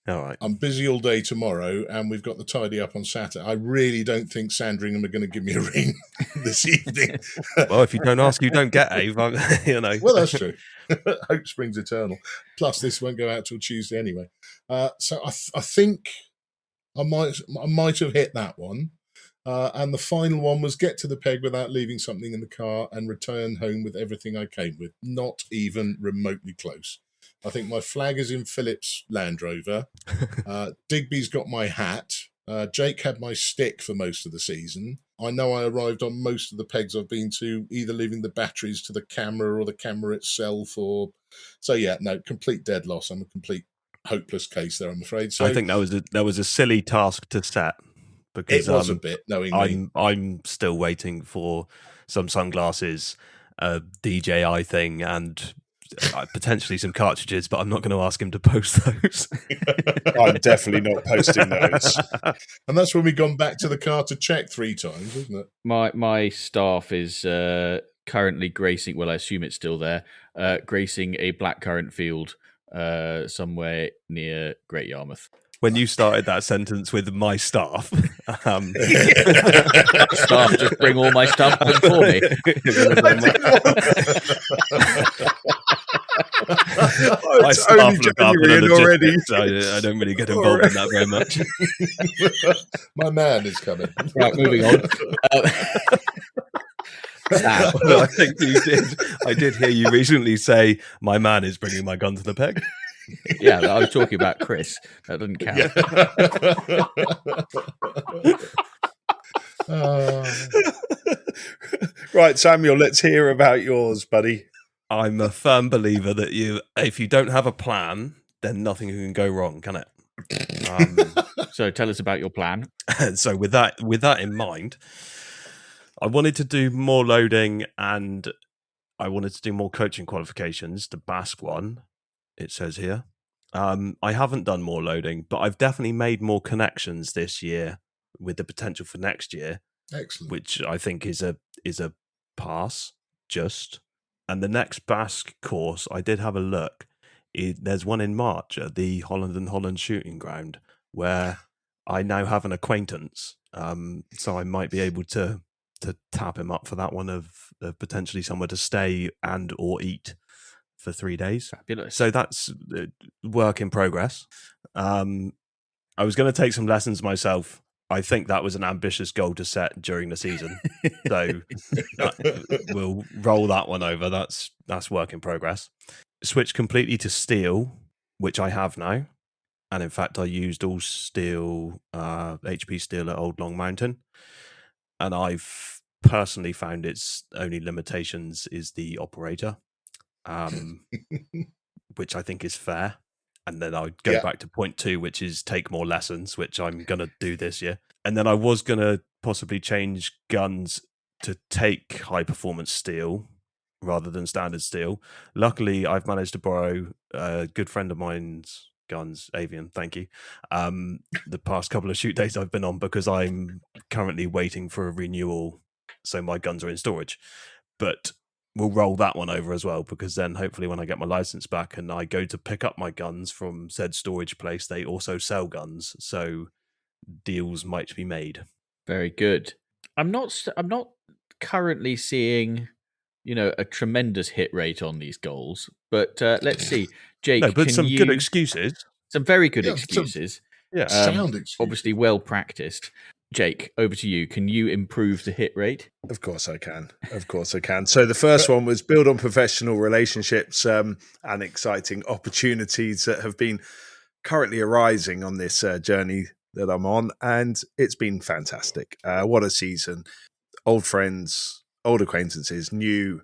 All right. I'm busy all day tomorrow, and we've got the tidy up on Saturday. I really don't think Sandringham are going to give me a ring this evening. Well, if you don't ask, you don't get, Ave. You know. Well, that's true. Hope springs eternal. Plus, this won't go out till Tuesday anyway. So I think I might have hit that one. And the final one was get to the peg without leaving something in the car and return home with everything I came with. Not even remotely close. I think my flag is in Philip's Land Rover. Digby's got my hat. Jake had my stick for most of the season. I know I arrived on most of the pegs I've been to, either leaving the batteries to the camera or the camera itself. So yeah, no, complete dead loss. I'm a complete hopeless case there, I'm afraid. So I think that was a silly task to set, because it was a bit, knowing me. I'm still waiting for some sunglasses, a DJI thing, and potentially some cartridges, but I'm not going to ask him to post those. I'm definitely not posting those. And that's when we've gone back to the car to check 3 times, isn't it? My staff is currently gracing, well, I assume it's still there, gracing a blackcurrant field somewhere near Great Yarmouth. When you started that sentence with my staff, Staff just bring all my stuff home for me. My staff look after the logistics, I don't really get involved in that very much. My man is coming. Right, moving on. Well, I think you did. I did hear you recently say, "My man is bringing my gun to the peg." Yeah, I was talking about Chris. That doesn't count. Right, Samuel, let's hear about yours, buddy. I'm a firm believer that if you don't have a plan, then nothing can go wrong, can it? So tell us about your plan. So with that in mind, I wanted to do more loading and I wanted to do more coaching qualifications. The Basque one, it says here. I haven't done more loading, but I've definitely made more connections this year with the potential for next year. Excellent. Which I think is a pass, just. And the next Basque course, I did have a look. There's one in March at the Holland and Holland shooting ground where I now have an acquaintance. So I might be able to tap him up for that one of potentially somewhere to stay and or eat for 3 days. Fabulous. So that's work in progress. I was going to take some lessons myself. I think that was an ambitious goal to set during the season. So we'll roll that one over. That's work in progress. Switch completely to steel, which I have now. And in fact, I used all steel, HP steel at Old Long Mountain. And I've personally found its only limitations is the operator, which I think is fair. And then I'd go back to point 2, which is take more lessons, which I'm going to do this year. And then I was going to possibly change guns to take high performance steel rather than standard steel. Luckily, I've managed to borrow a good friend of mine's guns, Avian, thank you, the past couple of shoot days I've been on, because I'm currently waiting for a renewal. So my guns are in storage. But we'll roll that one over as well, because then hopefully when I get my license back and I go to pick up my guns from said storage place, they also sell guns, so deals might be made. Very good. I'm not currently seeing, a tremendous hit rate on these goals, but let's see. Jake, no, but some good excuses. Some very good excuses. Sound excuses. Obviously well practiced. Jake, over to you. Can you improve the hit rate? Of course I can. So the first one was build on professional relationships and exciting opportunities that have been currently arising on this journey that I'm on. And it's been fantastic. What a season. Old friends, old acquaintances, new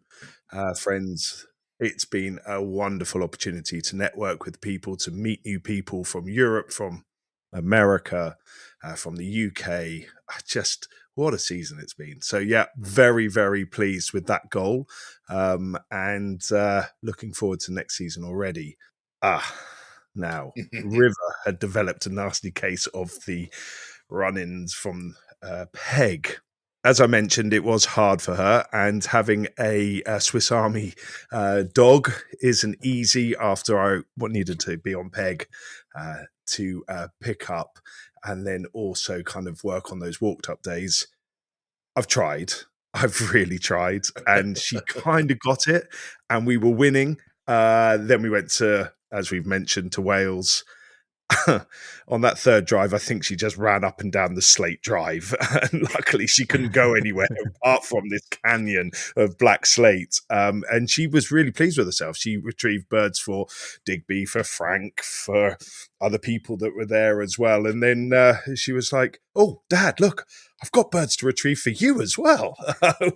friends. It's been a wonderful opportunity to network with people, to meet new people from Europe, from America, from the UK. Just what a season it's been. So yeah, very, very pleased with that goal, and looking forward to next season already. Now River had developed a nasty case of the run-ins from Peg. As I mentioned, it was hard for her, and having a Swiss Army dog isn't easy after I needed to be on Peg to pick up and then also kind of work on those walked up days. I've really tried, and she kind of got it, and we were winning. Then we went to, as we've mentioned, to Wales, on that third drive, I think she just ran up and down the slate drive. And luckily, she couldn't go anywhere apart from this canyon of black slate. And she was really pleased with herself. She retrieved birds for Digby, for Frank, for other people that were there as well. And then she was like, "Oh, Dad, look, I've got birds to retrieve for you as well,"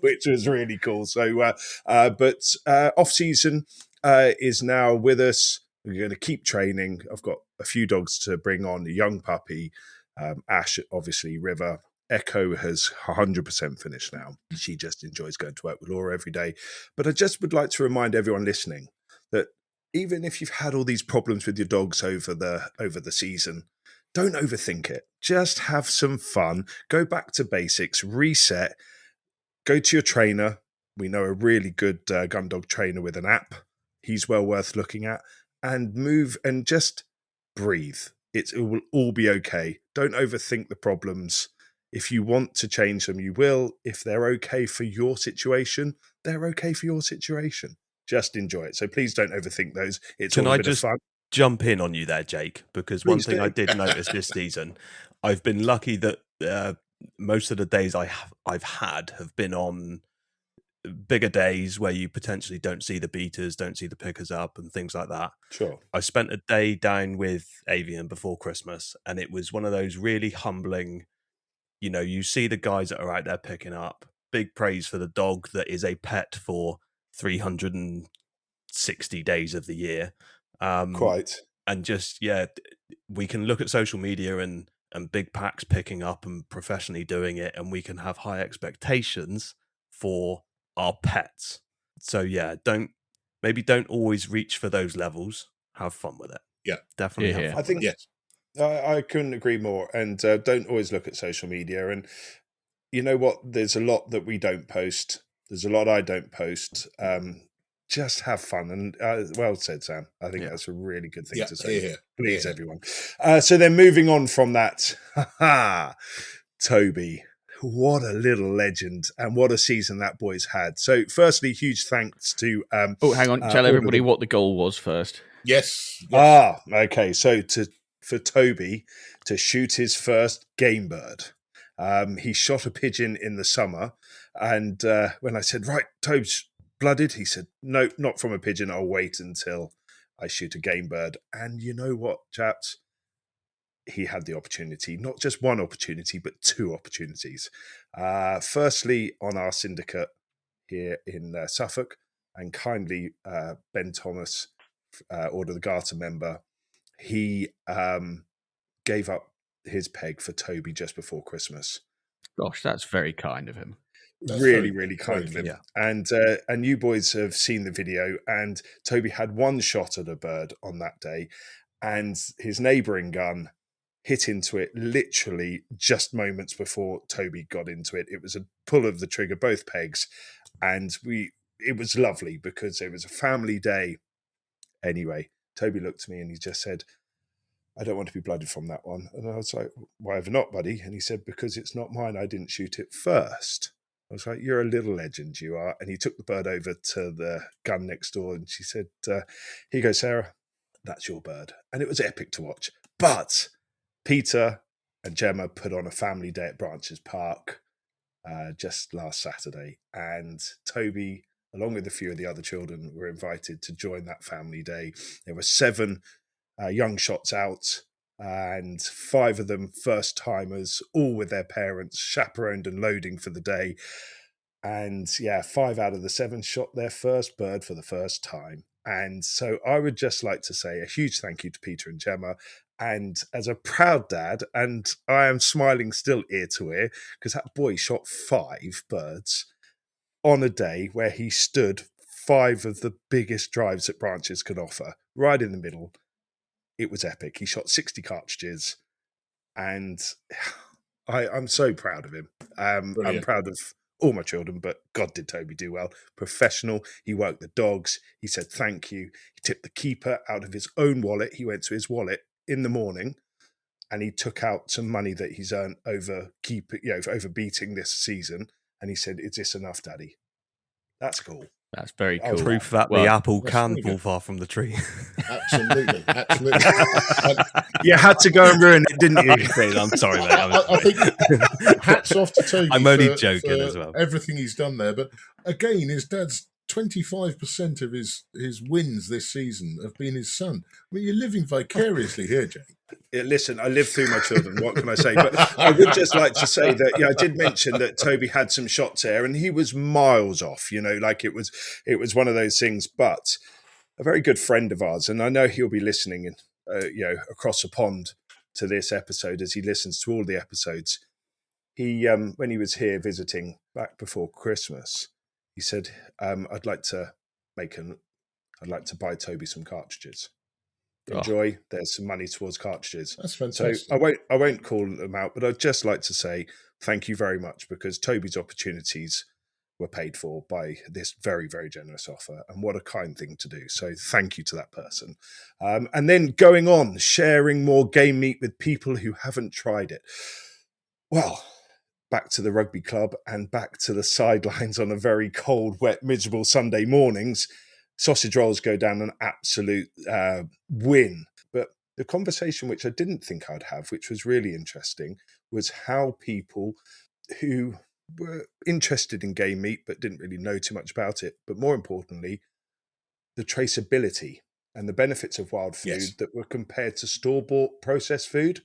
which was really cool. So, but off season is now with us. We're going to keep training. I've got a few dogs to bring on, a young puppy, Ash, obviously, River. Echo has 100% finished now. She just enjoys going to work with Laura every day. But I just would like to remind everyone listening that even if you've had all these problems with your dogs over the season, don't overthink it. Just have some fun. Go back to basics, reset, go to your trainer. We know a really good gun dog trainer with an app. He's well worth looking at. And move and just breathe. It will all be okay. Don't overthink the problems. If you want to change them, you will. If they're okay for your situation, they're okay for your situation. Just enjoy it. So please don't overthink those. It's all a bit of fun. Jump in on you there, Jake, because one thing I did notice this season, I've been lucky that most of the days I've had have been on bigger days where you potentially don't see the beaters, don't see the pickers up and things like that. Sure. I spent a day down with Avian before Christmas, and it was one of those really humbling, you see the guys that are out there picking up, big praise for the dog that is a pet for 360 days of the year. Quite. And just, we can look at social media and big packs picking up and professionally doing it, and we can have high expectations for our pets. So don't always reach for those levels. Have fun with it. Yeah, definitely. Have fun. I think yes. I couldn't agree more. And don't always look at social media. And you know what? There's a lot that we don't post. There's a lot I don't post. Just have fun. And well said, Sam. I think that's a really good thing to say. Here. Please, everyone. So then moving on from that, Toby. What a little legend, and what a season that boy's had. So, firstly, huge thanks to. Hang on. Tell everybody what the goal was first. Yes. Okay. So, for Toby to shoot his first game bird, he shot a pigeon in the summer, and when I said, "Right, Tobe's blooded," he said, "No, not from a pigeon. I'll wait until I shoot a game bird." And you know what, chaps? He had the opportunity, not just one opportunity, but two opportunities. Firstly, on our syndicate here in Suffolk, and kindly Ben Thomas, Order of the Garter member, he gave up his peg for Toby just before Christmas. Gosh, that's very kind of him. Really kind of him. Yeah. And you boys have seen the video, and Toby had one shot at a bird on that day, and his neighbouring gun hit into it literally just moments before Toby got into it. It was a pull of the trigger, both pegs, and it was lovely because it was a family day. Anyway, Toby looked at me and he just said, "I don't want to be blooded from that one." And I was like, "Why ever not, buddy?" And he said, "Because it's not mine. I didn't shoot it first." I was like, "You're a little legend, you are." And he took the bird over to the gun next door, and she said, "Here you go, Sarah. That's your bird." And it was epic to watch. But Peter and Gemma put on a family day at Branches Park just last Saturday, and Toby, along with a few of the other children, were invited to join that family day. There were 7 young shots out, and 5 of them first-timers, all with their parents, chaperoned and loading for the day. And 5 out of the 7 shot their first bird for the first time. And so I would just like to say a huge thank you to Peter and Gemma. And as a proud dad, and I am smiling still ear to ear, because that boy shot 5 birds on a day where he stood 5 of the biggest drives that Branches could offer, right in the middle. It was epic. He shot 60 cartridges, and I'm so proud of him. I'm proud of all my children, but God, did Toby do well. Professional. He worked the dogs. He said thank you. He tipped the keeper out of his own wallet. He went to his wallet in the morning, and he took out some money that he's earned over beating this season. And he said, "Is this enough, Daddy?" That's cool. That's very cool. Proof that the apple can fall far from the tree. Absolutely. You had to go and ruin it, didn't you? I'm sorry, mate. I think hats off to Toby. I'm only joking for as well. Everything he's done there, but again, his dad's 25% of his wins this season have been his son. I mean, you're living vicariously here, Jake. Listen, I live through my children. What can I say? But I would just like to say that I did mention that Toby had some shots there, and he was miles off. Like it was one of those things. But a very good friend of ours, and I know he'll be listening, across the pond to this episode as he listens to all the episodes. He, when he was here visiting back before Christmas, he said, "I'd like to buy Toby some cartridges. Enjoy. There's some money towards cartridges." That's fantastic. So I won't call them out, but I'd just like to say thank you very much, because Toby's opportunities were paid for by this very, very generous offer, and what a kind thing to do. So thank you to that person. And then going on, sharing more game meat with people who haven't tried it. Well, back to the rugby club and back to the sidelines on a very cold, wet, miserable Sunday mornings. Sausage rolls go down an absolute win. But the conversation which I didn't think I'd have, which was really interesting, was how people who were interested in game meat but didn't really know too much about it, but more importantly, the traceability and the benefits of wild food that were compared to store-bought processed food.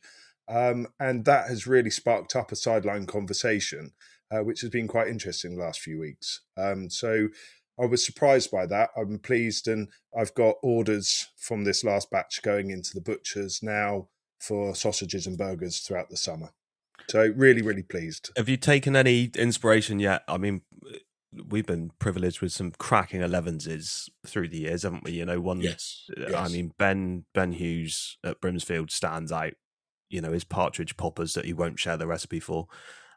And that has really sparked up a sideline conversation, which has been quite interesting the last few weeks. So I was surprised by that. I'm pleased, and I've got orders from this last batch going into the butchers now for sausages and burgers throughout the summer. So really, really pleased. Have you taken any inspiration yet? I mean, we've been privileged with some cracking 11s through the years, haven't we? Yes. I mean, Ben Hughes at Brimsfield stands out. His partridge poppers that he won't share the recipe for.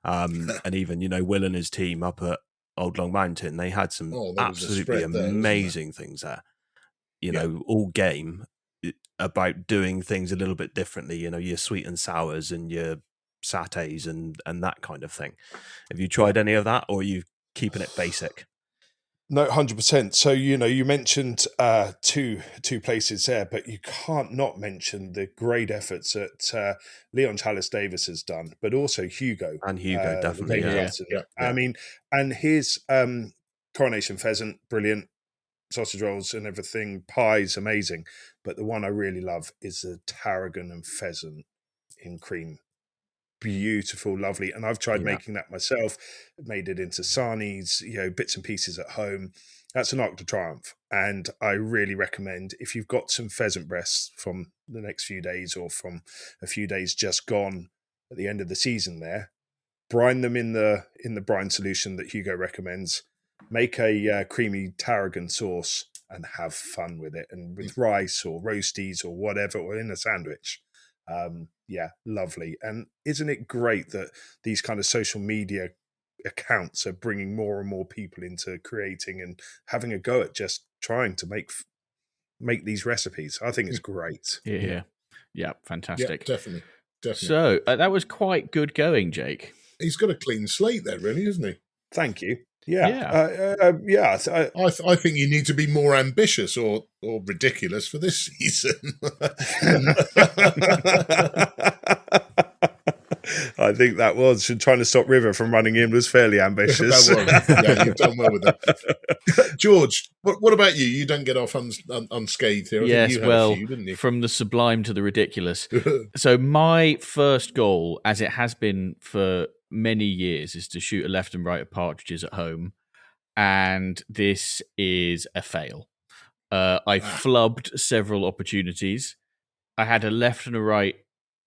And even, Will and his team up at Old Long Mountain, they had some absolutely amazing things there. All game about doing things a little bit differently, your sweet and sours and your satays and that kind of thing. Have you tried any of that, or are you keeping it basic? No, 100%. So, you mentioned two places there, but you can't not mention the great efforts that Leon Chalice Davis has done, but also Hugo. And Hugo, definitely. Yeah. I mean, and his coronation pheasant, brilliant. Sausage rolls and everything, pies, amazing. But the one I really love is the tarragon and pheasant in cream. Beautiful, lovely. And I've tried making that myself, made it into sarnies, bits and pieces at home. That's an Arc de Triomphe. And I really recommend, if you've got some pheasant breasts from the next few days or from a few days just gone at the end of the season there, brine them in the brine solution that Hugo recommends, make a creamy tarragon sauce and have fun with it. And with rice or roasties or whatever, or in a sandwich. Lovely. And isn't it great that these kind of social media accounts are bringing more and more people into creating and having a go at just trying to make these recipes? I think it's great. Yeah, fantastic. Yeah, definitely. So that was quite good going, Jake. He's got a clean slate there, really, isn't he? Thank you. I think you need to be more ambitious or ridiculous for this season. I think that was trying to stop River from running in was fairly ambitious. Yeah, you've done well with that. George, what about you? You don't get off unscathed here. I think you had a few, didn't you? From the sublime to the ridiculous. So my first goal, as it has been for many years, is to shoot a left and right of partridges at home, and this is a fail. I flubbed several opportunities. I had a left and a right,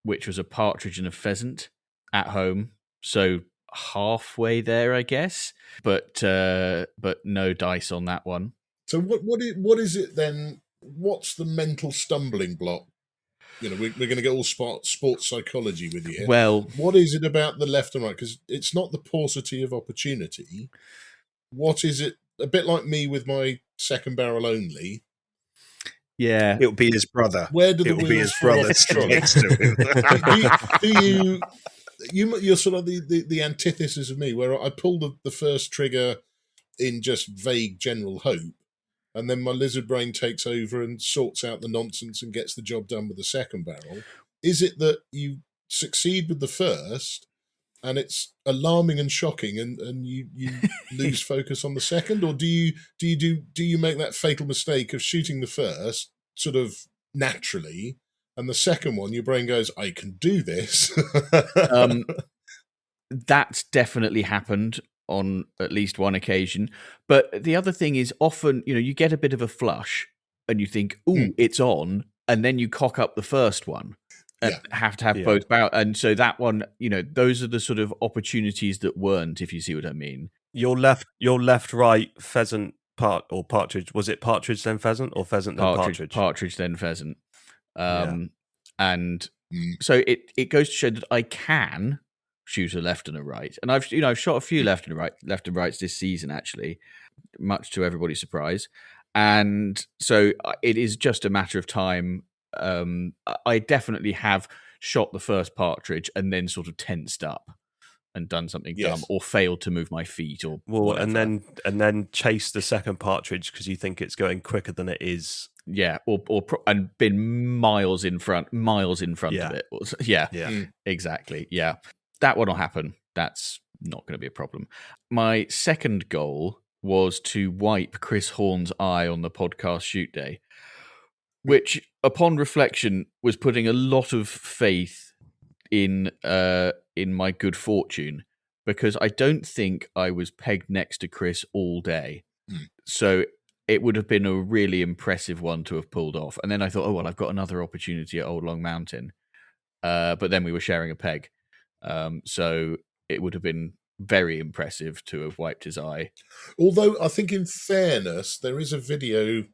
which was a partridge and a pheasant at home, so halfway there, I guess. But no dice on that one. So what is it then? What's the mental stumbling block? We're going to get all sports psychology with you here. Well, what is it about the left and right? Because it's not the paucity of opportunity. What is it? A bit like me with my second barrel only. Yeah, it'll be his brother. Where do the it'll wheels be his fall brother off next to him? You're sort of the antithesis of me, where I pull the first trigger in just vague general hope, and then my lizard brain takes over and sorts out the nonsense and gets the job done with the second barrel? Is it that you succeed with the first and it's alarming and shocking, and you lose focus on the second, or do you make that fatal mistake of shooting the first sort of naturally, and the second one your brain goes, I can do this? That's definitely happened on at least one occasion. But the other thing is, often, you get a bit of a flush and you think, ooh, it's on, and then you cock up the first one. Have to have both barrels. And so that one, those are the sort of opportunities that weren't, if you see what I mean. Your left, right, pheasant, or partridge. Was it partridge then pheasant, or pheasant then partridge? Partridge then pheasant. And so it goes to show that I can shoot a left and a right. And I've shot a few left and rights this season, actually, much to everybody's surprise. And so it is just a matter of time. I definitely have shot the first partridge and then sort of tensed up and done something dumb, or failed to move my feet, or whatever. and then chase the second partridge because you think it's going quicker than it is. Yeah, and been miles in front of it. Yeah, exactly. Yeah, that won't happen. That's not going to be a problem. My second goal was to wipe Chris Horn's eye on the podcast shoot day, which, upon reflection, was putting a lot of faith in my good fortune, because I don't think I was pegged next to Chris all day. So it would have been a really impressive one to have pulled off. And then I thought, oh, well, I've got another opportunity at Old Long Mountain. But then we were sharing a peg. So it would have been very impressive to have wiped his eye. Although I think, in fairness, there is a video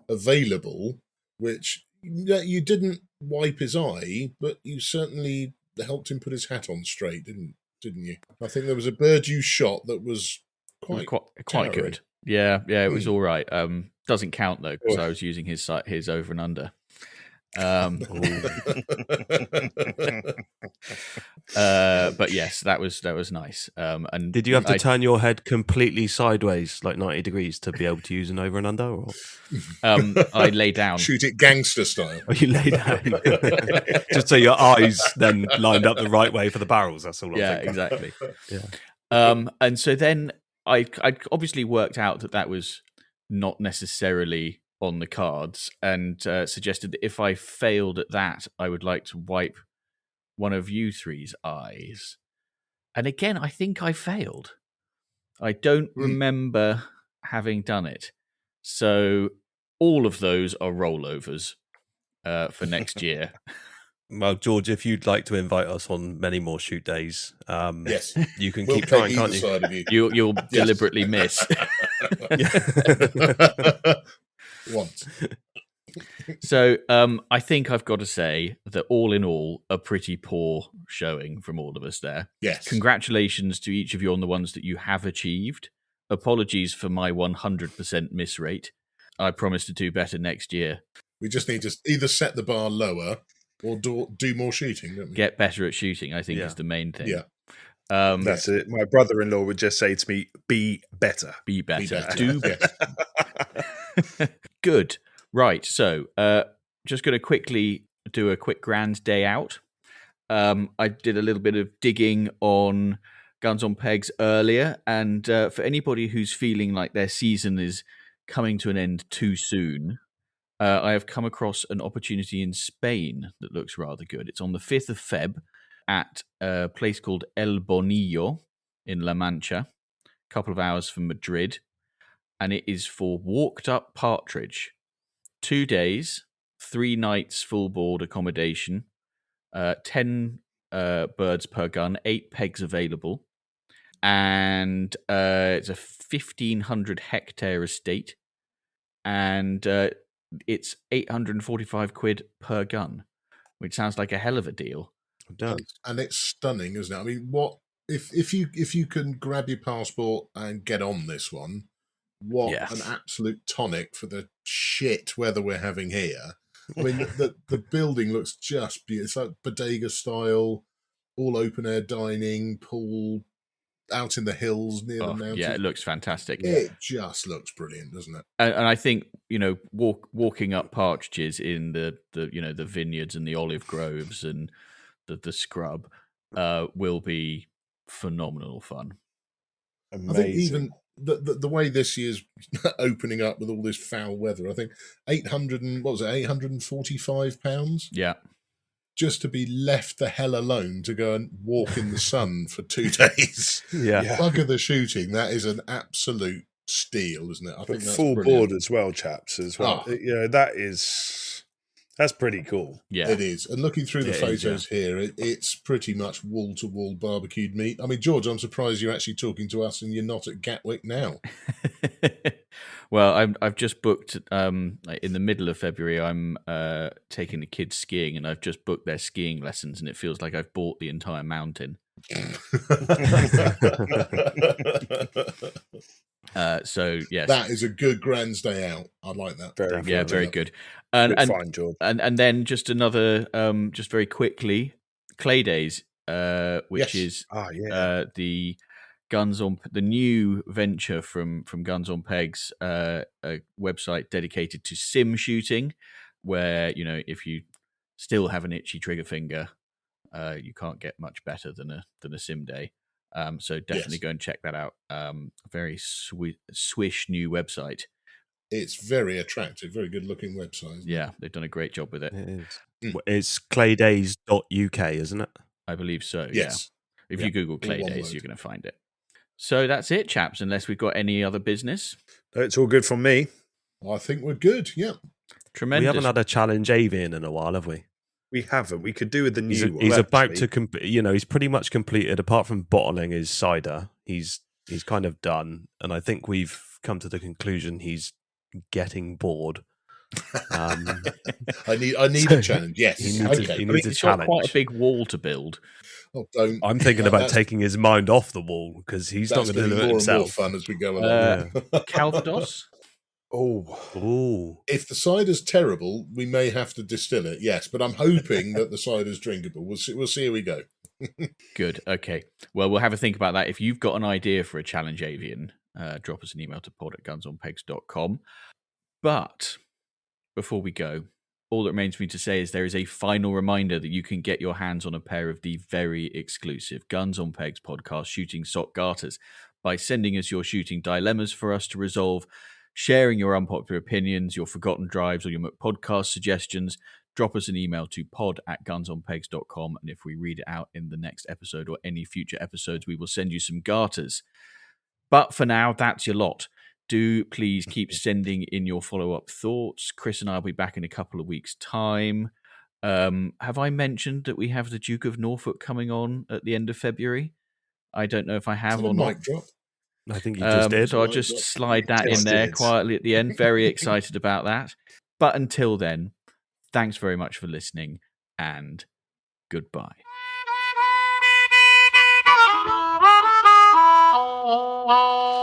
available which you didn't wipe his eye, but you certainly helped him put his hat on straight, didn't you? I think there was a bird you shot that was quite good. Yeah, it was all right. Doesn't count though, because I was using his over and under. But yes, that was nice. And did you have to turn your head completely sideways, like 90 degrees, to be able to use an over and under? Or? I lay down. Shoot it gangster style. Oh, you lay down, just so your eyes then lined up the right way for the barrels. That's all. Yeah, exactly. Yeah. And so then I obviously worked out that was not necessarily on the cards, and suggested that if I failed at that, I would like to wipe one of you three's eyes. And again, I think I failed. I don't remember having done it. So all of those are rollovers for next year. Well, George, if you'd like to invite us on many more shoot days, yes, you can keep trying, can't you? You'll deliberately miss. Once. So I think I've got to say that all in all, a pretty poor showing from all of us there. Yes. Congratulations to each of you on the ones that you have achieved. Apologies for my 100% miss rate. I promise to do better next year. We just need to either set the bar lower or do more shooting, don't we? Get better at shooting, I think, is the main thing. Yeah. That's it. My brother-in-law would just say to me, be better. Be better. Be better. Do better. Good. Right. So just going to quickly do a quick grand day out. I did a little bit of digging on Guns on Pegs earlier. And for anybody who's feeling like their season is coming to an end too soon, I have come across an opportunity in Spain that looks rather good. It's on the 5th of Feb at a place called El Bonillo in La Mancha, a couple of hours from Madrid. And it is for walked up partridge. 2 days, 3 nights full board accommodation, 10 birds per gun, 8 pegs available. And it's a 1,500 hectare estate. And it's 845 quid per gun, which sounds like a hell of a deal. It does. And it's stunning, isn't it? I mean, what if you can grab your passport and get on this one? What an absolute tonic for the shit weather we're having here. I mean, the building looks just beautiful. It's like bodega style, all open air dining, pool, out in the hills near the mountains. Yeah, it looks fantastic. It just looks brilliant, doesn't it? And I think, walking up partridges in the the vineyards and the olive groves and the scrub will be phenomenal fun. Amazing. I think even the way this year's opening up with all this foul weather, I think £845? Yeah. Just to be left the hell alone to go and walk in the sun for 2 days. Yeah. Bugger the shooting. That is an absolute steal, isn't it? I think that's full brilliant. board as well, chaps, as well. Oh. That's pretty cool. Yeah. It is. And looking through the photos here, it's pretty much wall-to-wall barbecued meat. I mean, George, I'm surprised you're actually talking to us and you're not at Gatwick now. Well, I've just booked in the middle of February. I'm taking the kids skiing, and I've just booked their skiing lessons, and it feels like I've bought the entire mountain. So yes, that is a good Grand's Day out. I like that. Very good. Fine, George. And then just another, just very quickly, Clay Days, which is the the new venture from Guns on Pegs, a website dedicated to sim shooting, where if you still have an itchy trigger finger, you can't get much better than a sim day. So definitely go and check that out. Very swish new website. It's very attractive, very good looking website. Yeah, they've done a great job with it. It is. It's claydays.uk, isn't it? I believe so. Yes. Yeah. If you Google Clay Days, you're going to find it. So that's it, chaps. Unless we've got any other business. It's all good from me. I think we're good. Yeah. Tremendous. We haven't had a challenge Avian in a while, have we? We haven't. We could do with the new one. He's about to he's pretty much completed. Apart from bottling his cider, he's kind of done. And I think we've come to the conclusion he's getting bored. I need a challenge. Yes, he needs a he's challenge. Got quite a big wall to build. Oh, don't. I'm thinking about taking his mind off the wall because he's not going to do it himself. More fun as we go along. Calvados. Oh. If the cider's terrible, we may have to distill it. Yes, but I'm hoping that the cider's drinkable. We'll see how we go. Good. Okay. Well, we'll have a think about that. If you've got an idea for a challenge Avian, drop us an email to pod@gunsonpegs.com. But before we go, all that remains for me to say is there is a final reminder that you can get your hands on a pair of the very exclusive Guns on Pegs podcast shooting sock garters by sending us your shooting dilemmas for us to resolve, sharing your unpopular opinions, your forgotten drives, or your podcast suggestions. Drop us an email to pod@gunsonpegs.com, and if we read it out in the next episode or any future episodes, we will send you some garters. But for now, that's your lot. Do please keep sending in your follow-up thoughts. Chris and I will be back in a couple of weeks' time. Have I mentioned that we have the Duke of Norfolk coming on at the end of February? I don't know if I have or not. Drop? I think you just did. So I'll just slide that in there quietly at the end. Very excited about that. But until then, thanks very much for listening, and goodbye. Wow.